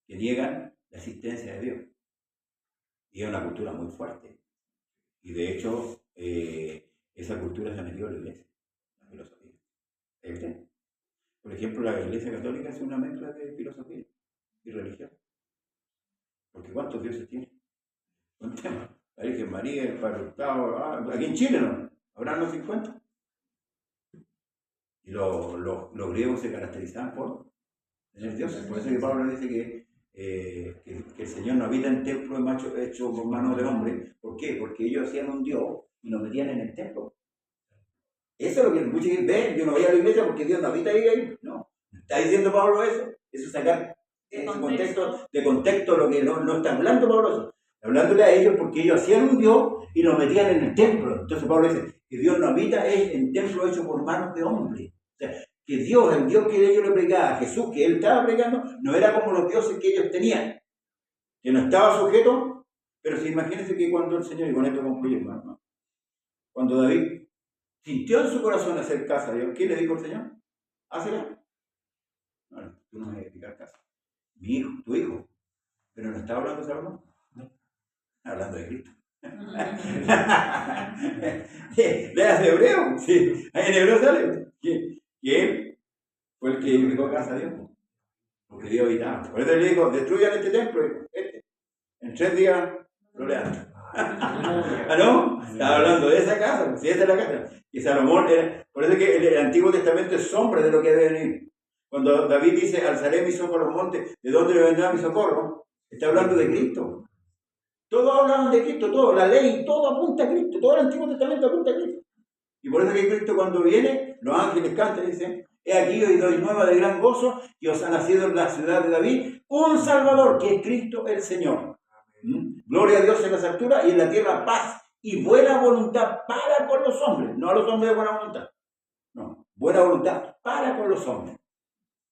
Que niegan la existencia de Dios. Y es una cultura muy fuerte. Y de hecho, esa cultura se ha metido en la iglesia, la filosofía. ¿Evidente? Por ejemplo, la iglesia católica es una mezcla de filosofía y religión. Porque ¿cuántos dioses tiene? Un tema. La Virgen María, el Padre Hurtado, aquí en Chile no, habrán los 50. Y los griegos se caracterizaban por tener dioses. Por eso que Pablo dice que el Señor no habita en templo hecho por manos de hombre. ¿Por qué? Porque ellos hacían un Dios y nos metían en el templo. Eso es lo que muchos dicen, ven, yo no voy a la iglesia porque Dios no habita ahí. No, ¿está diciendo Pablo eso? Eso es sacar de contexto lo que no está hablando Pablo eso. Hablándole a ellos porque ellos hacían un Dios y nos metían en el templo. Entonces Pablo dice que Dios no habita en templo hecho por manos de hombre. O sea, que Dios, el Dios que ellos le predicaba a Jesús, que él estaba predicando, no era como los dioses que ellos tenían, que no estaba sujeto. Pero si imagínense que cuando el Señor, y con esto concluye, hermano, cuando David sintió en su corazón hacer casa a Dios, ¿qué le dijo el Señor? Hácela. No, tú no me vas a explicar casa. Mi hijo, tu hijo. Pero no estaba hablando de Salomón. Hablando de Cristo. Leas de Hebreo. Sí. Ahí en Hebreo sale que él fue el que edificó casa a Dios. Porque Dios habitaba. Por eso le dijo, destruyan este templo. En 3 días lo levantan. ¿Ah, no? Estaba hablando de esa casa. Si esa es la casa. Y Salomón era. Por eso que el Antiguo Testamento es sombra de lo que debe venir. Cuando David dice, alzaré mis ojos a los montes, ¿de dónde le vendrá mi socorro? Está hablando de Cristo. Todos hablaban de Cristo, todo, la ley, todo apunta a Cristo, todo el Antiguo Testamento apunta a Cristo. Y por eso que Cristo cuando viene, los ángeles cantan y dicen, he aquí hoy doy nueva de gran gozo, que os ha nacido en la ciudad de David un Salvador, que es Cristo el Señor. Gloria a Dios en las alturas y en la tierra paz y buena voluntad para con los hombres, no a los hombres de buena voluntad, no, buena voluntad para con los hombres.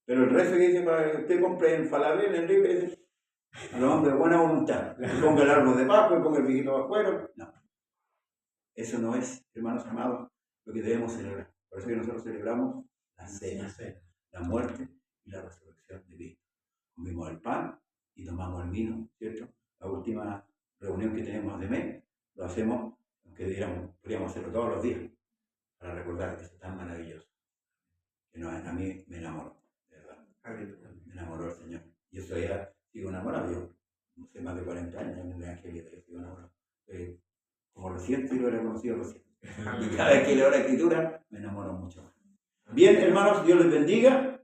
Pero el resto que dice, para que usted compre en Falabella, en Enrique, dice, a los hombres de buena voluntad, que ponga el árbol de Pascua y ponga el viejito afuera. No. Eso no es, hermanos amados, lo que debemos celebrar. Por eso que nosotros celebramos la cena, la muerte y la resurrección de Cristo. Comimos el pan y tomamos el vino, ¿cierto? La última reunión que tenemos de mes, lo hacemos, aunque podríamos hacerlo todos los días, para recordar que es tan maravilloso. Que a mí me enamoró, de verdad. Me enamoró el Señor. Y eso ya sigo enamorado. Yo, no sé, más de 40 años, ya me Angelita, yo sigo enamorado. Como recién, sí lo he conocido recién. Y cada vez que leo la Escritura, me enamoro mucho más. Bien, hermanos, Dios les bendiga.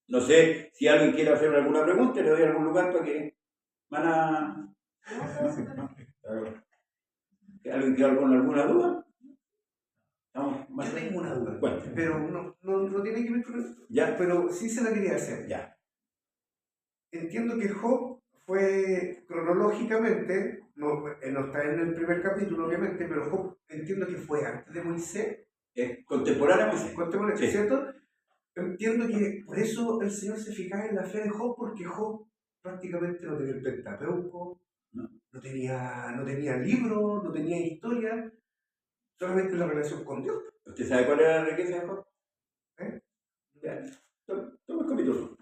No sé si alguien quiere hacer alguna pregunta, le doy algún lugar para que van a... ¿Alguien quiere alguna duda?
Yo tengo una duda,
Cuéntame.
pero no tiene que ver con eso.
Ya.
Pero sí se la quería hacer.
Ya.
Entiendo que Job fue cronológicamente, no está en el primer capítulo obviamente, pero Job entiendo que fue antes de Moisés.
Es contemporáneo a Moisés.
contemporáneo,
Sí.
¿cierto? Entiendo que por eso el Señor se fijaba en la fe de Job, porque Job prácticamente no tenía el Pentateuco,
No.
no tenía libro, no tenía historia, solamente la relación con Dios.
¿Usted sabe cuál era la riqueza de Job?
¿Eh?
Ya, toma el capítulo.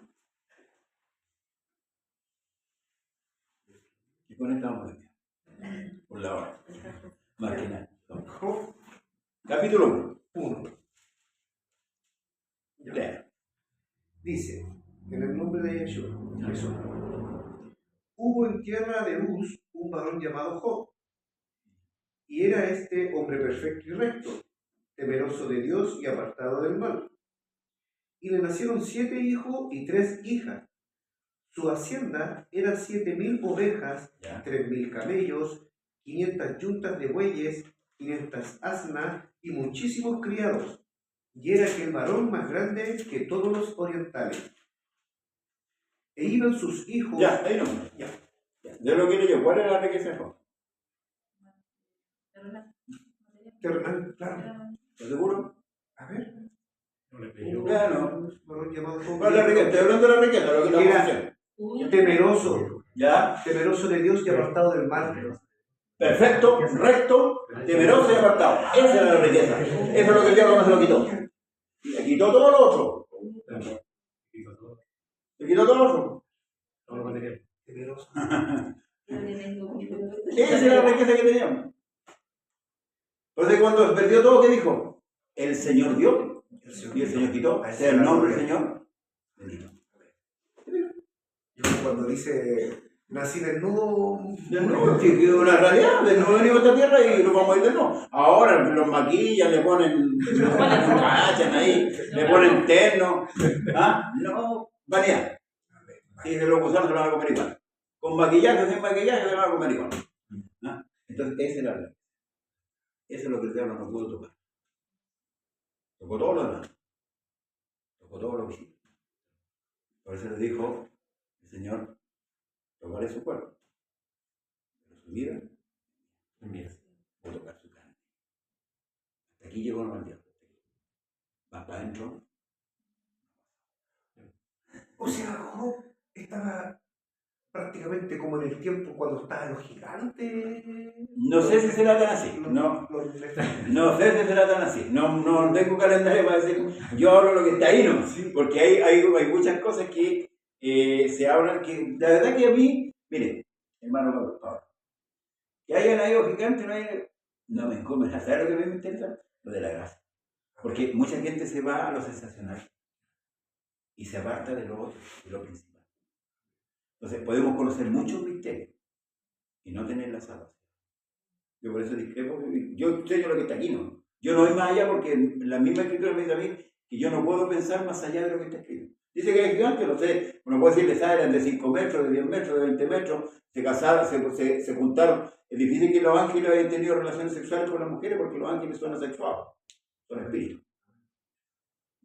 Y con esta vamos a ver. Por la hora. Más que nada.
Job
Capítulo
1.
1. Lea.
Dice, en el nombre de Jesús, hubo en tierra de Uz un varón llamado Job, y era este hombre perfecto y recto, temeroso de Dios y apartado del mal. Y le nacieron 7 hijos y 3 hijas. Su hacienda era 7.000 ovejas,
Ya.
3.000 camellos, 500 yuntas de bueyes, 500 asnas y muchísimos criados. Y era aquel varón más grande que todos los orientales. E iban sus hijos.
Ya, ahí no.
Ya.
De lo que leyó, ¿cuál era la riqueza de Job?
Terrenal, claro.
¿Estás seguro?
A ver.
No le creyó.
Claro.
Un varón llamado Job.
¿Cuál es la riqueza? Estoy hablando de la riqueza, lo que la
Era-
función.
Temeroso.
Ya.
Temeroso de Dios y apartado del mal.
Perfecto, recto, temeroso y apartado. Esa era la riqueza. Eso es lo que el diablo no se lo quitó. Le quitó todo lo otro. Le quitó todo lo otro.
Todo lo material.
Temeroso.
Esa era la riqueza que teníamos. Entonces cuando perdió todo, ¿qué dijo? El Señor dio y el Señor quitó. Sea el nombre del Señor. Bendito.
Yo cuando dice, nací desnudo.
No, sí, que es una realidad. De nuevo venimos a esta tierra y lo vamos a ir de nuevo. Ahora los maquillan, le ponen cachan ahí, le ponen terno. ¿Ah? No, vanidad. Y de los gusanos se lo van a comer igual. Con maquillaje, sin maquillaje, se lo van a comer igual. ¿Ah? Entonces, esa es la realidad. Eso es lo que el diablo no pudo tocar. Tocó todo lo demás. Tocó todo lo visible. Por eso le dijo el Señor, tocaré su cuerpo. Pero su vida, voy a tocar su carne. Hasta aquí llegó el diablo. Va para adentro.
O sea, Job estaba prácticamente como en el tiempo cuando estaban los gigantes.
No sé si será tan así. No. No sé si será tan así. No tengo calendario para decir. Yo hablo lo que está ahí, ¿no? Porque hay muchas cosas que se hablan que, la verdad que a mí, mire, hermano Pablo, que hayan habido gigantes, no me incumbe. ¿Sabes lo que me interesa? Lo de la gracia. Porque mucha gente se va a lo sensacional y se aparta de lo otro, de lo principal. Entonces podemos conocer muchos misterios y no tener la salvación. Yo por eso discrepo, yo enseño lo que está aquí, ¿no? Yo no voy más allá porque la misma escritura me dice a mí que yo no puedo pensar más allá de lo que está escrito. Dice que hay gigantes, no sé, uno puede decir que eran de 5 metros, de 10 metros, de 20 metros, se casaron, se juntaron. Es difícil que los ángeles hayan tenido relaciones sexuales con las mujeres porque los ángeles son asexuados, son espíritus.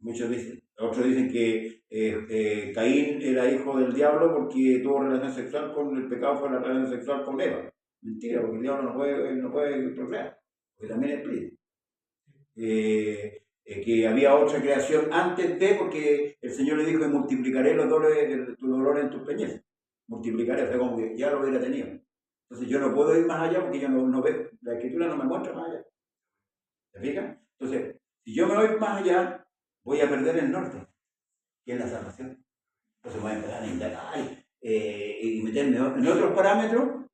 Muchos dicen, otros dicen que Caín era hijo del diablo porque tuvo relación sexual con el pecado, fue la relación sexual con Eva. Mentira, porque el diablo no puede procrear, porque también es espíritu. Que había otra creación antes de, porque el Señor le dijo que multiplicaré los dolores, tu dolor en tus peñas. Multiplicaré, o sea, como que ya lo hubiera tenido. Entonces yo no puedo ir más allá porque yo no veo, la escritura no me muestra más allá. ¿Te fijas? Entonces, si yo me voy más allá, voy a perder el norte, que es la salvación. Entonces voy a empezar a indagar y meterme en otros parámetros.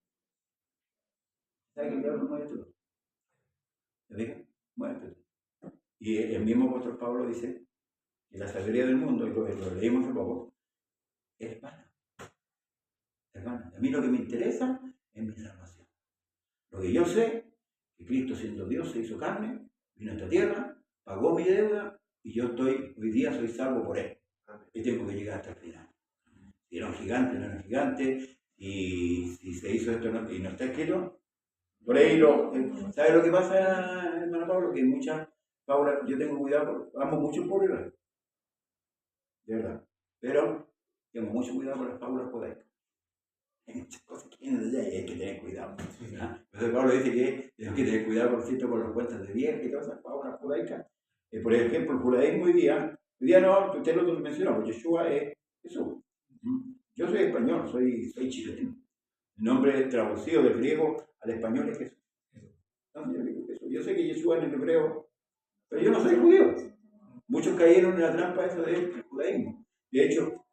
¿Sabes que el diablo muere todo? ¿Te fijas? Muere todo. Y el mismo apóstol Pablo dice que la sabiduría del mundo, y lo leímos hace poco, es vana. Es vana. A mí lo que me interesa es mi salvación. Lo que yo sé, que Cristo siendo Dios se hizo carne, vino a esta tierra, pagó mi deuda, y yo hoy día soy salvo por Él. Y tengo que llegar hasta el final. Si era un gigante, no era un gigante, y si se hizo esto y no está escrito, por ahí ¿sabes lo que pasa, hermano Pablo? Que muchas fábulas, yo tengo cuidado, amo mucho el pueblo de verdad, pero tengo mucho cuidado con las fábulas judaicas. Hay muchas cosas que vienen de allá y hay que tener cuidado. ¿Ah? Entonces Pablo dice que tenemos que tener cuidado, por cierto, con los cuentos de vieja y todas esas fábulas judaicas,
Por ejemplo, el judaísmo hoy día no, usted lo mencionó, Yeshua es Jesús. Yo soy español, soy chileno. El nombre traducido del griego al español es Jesús. Entonces, yo digo Jesús. Yo sé que Yeshua en el hebreo, pero yo no soy judío. Muchos cayeron en la trampa esa del judaísmo. De hecho,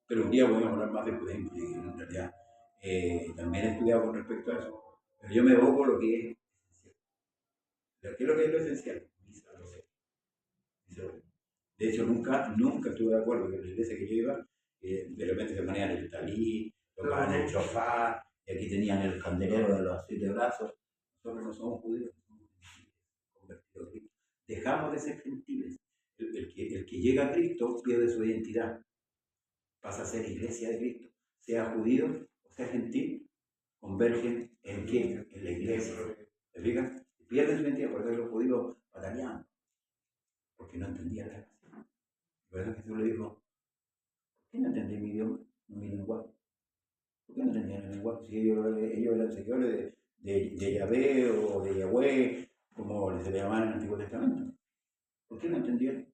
pero un día voy a hablar más del judaísmo, y en realidad también he estudiado con respecto a eso. Pero yo me evoco lo que es esencial. ¿Qué es lo que es lo esencial? Mi salvación. De hecho, nunca estuve de acuerdo que en la iglesia que yo iba, de repente se ponían el talí, tocaban el chofar, y aquí tenían el candelero de los 7 brazos. Nosotros no somos judíos, somos convertidos a Cristo. Dejamos de ser gentiles. El que llega a Cristo pierde su identidad. Pasa a ser iglesia de Cristo. Sea judío o sea gentil, convergen en qué? En la iglesia. ¿Te fijas? Pierden su identidad, por eso los judíos bataleaban, porque no entendían la gracia. Por eso Jesús le dijo, ¿por qué no entendéis mi idioma, no mi lenguaje? ¿Por qué no entendían el lenguaje? Si ellos eran seguidores de Yahvé o de Yahweh, como les llamaban en el Antiguo Testamento. ¿Por qué no entendieron?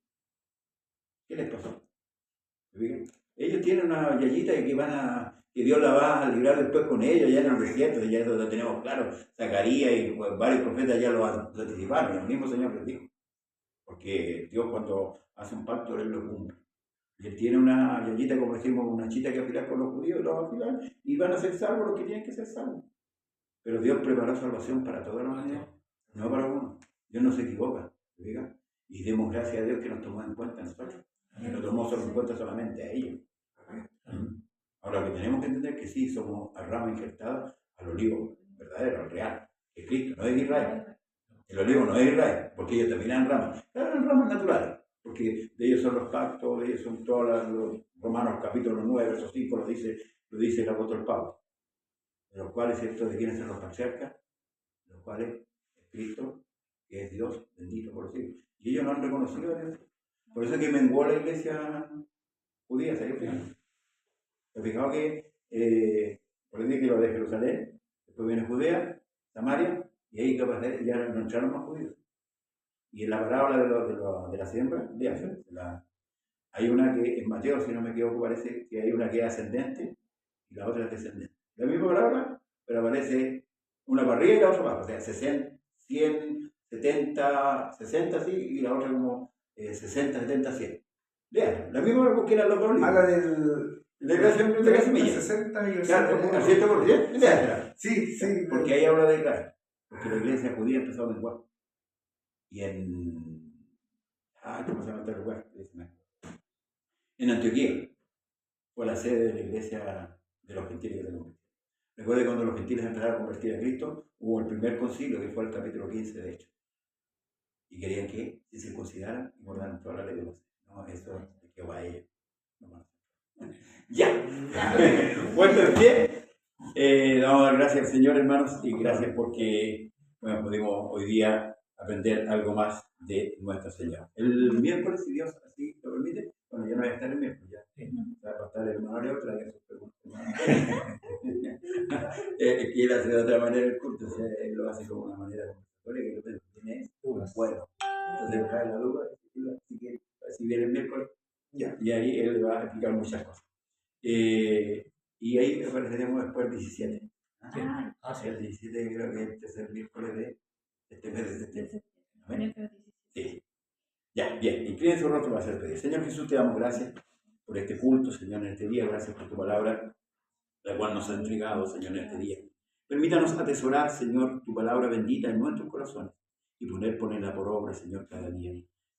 ¿Qué les pasó? Ellos tienen una yayita que Dios la va a librar después con ellos, ya en el desierto, ya eso lo tenemos claro. Zacarías y varios profetas ya lo anticiparon, el mismo Señor les dijo. Porque Dios cuando hace un pacto, Él lo cumple. Y Él tiene una yayita, como decimos, una chita que afilar con los judíos, los va a afilar, y van a ser salvos los que tienen que ser salvos. Pero Dios preparó salvación para toda la humanidad, no para uno. Dios no se equivoca, ¿diga? Y demos gracias a Dios que nos tomó en cuenta a nosotros, que nos tomó en cuenta solamente a ellos. Ahora, lo que tenemos que entender es que sí, somos a rama injertada al olivo verdadero, al real, que es Cristo, no es Israel. El olivo no es Israel, porque ellos también eran ramas. Eran ramas naturales, porque de ellos son los pactos, de ellos son todos los Romanos capítulo 9, verso 5, lo dice el apóstol Pablo. De los cuales, ¿cierto? ¿De quiénes son los patriarcas? De los cuales es Cristo, que es Dios, bendito por los siglos. Y ellos no han reconocido a Dios. Por eso es que menguó la iglesia judía, ¿se fijan? ¿Se fijaron que por eso que lo de Jerusalén, después viene Judea, Samaria, y ahí ya no entraron más judíos? Y en la parábola de la siembra, hay una que en Mateo, si no me equivoco, parece que hay una que es ascendente y la otra es descendente. La misma palabra, pero aparece una para arriba y la otra para abajo. O sea, 100, 70, 60, sí, y la otra como 60, 70, 100. Vean, la misma porque eran los dos libros.
Habla del...
De la semilla.
60 y el
Claro, al 100%. Vean,
sí.
porque ahí habla de Israel. Porque la iglesia judía empezó a menguar. Y ¿cómo se llama este lugar? En Antioquía fue la sede de la iglesia de los gentiles que se convirtieron. Recuerde cuando los gentiles empezaron a convertir a Cristo, hubo el primer concilio que fue el capítulo 15 de Hechos. Y querían que se circuncidaran y guardaran toda la ley de Moisés. No, eso es de Jehová a ellos. No, ya. Bueno, bien. Damos las gracias al Señor, hermanos, y gracias porque pudimos hoy día aprender algo más de nuestra Señora. El miércoles, si Dios así lo permite, bueno, ya no voy a estar el miércoles, ya. Va a estar el hermano Leo, traiga sus preguntas. Que él hace de otra manera el culto, o sea, él lo hace como una manera conversatoria, que lo que tiene es bueno. Entonces, cae la duda, así que si viene el miércoles, ya, y ahí él le va a explicar muchas cosas. Y ahí apareceremos después el 17. Sí, el 17 creo que es el tercer miércoles de este mes de septiembre. Sí. Ya, bien. Inclinen su rostro para hacer pedir. Señor Jesús, te damos gracias por este culto, Señor, en este día. Gracias por tu palabra, la cual nos ha entregado, Señor, en este día. Permítanos atesorar, Señor, tu palabra bendita en nuestros corazones y ponerla por obra, Señor, cada día.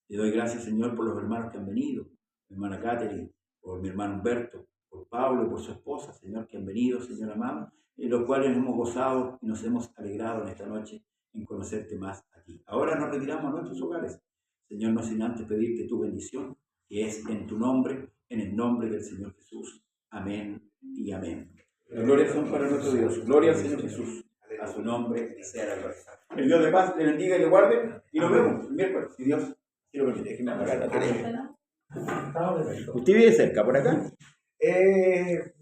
Te doy gracias, Señor, por los hermanos que han venido, mi hermana Catherine, por mi hermano Humberto, por Pablo y por su esposa, Señor, que han venido, Señor amado, en los cuales hemos gozado y nos hemos alegrado en esta noche en conocerte más aquí. Ahora nos retiramos a nuestros hogares, Señor, no sin antes pedirte tu bendición, que es en tu nombre, en el nombre del Señor Jesús. Amén y amén. Las glorias son para nuestro Dios. Gloria al Señor Jesús. A su nombre sea la gloria. El Dios de paz le bendiga y le guarde. Y nos vemos el miércoles, si Dios quiere permitir. Déjeme apagar la tele. ¿Usted vive cerca por acá?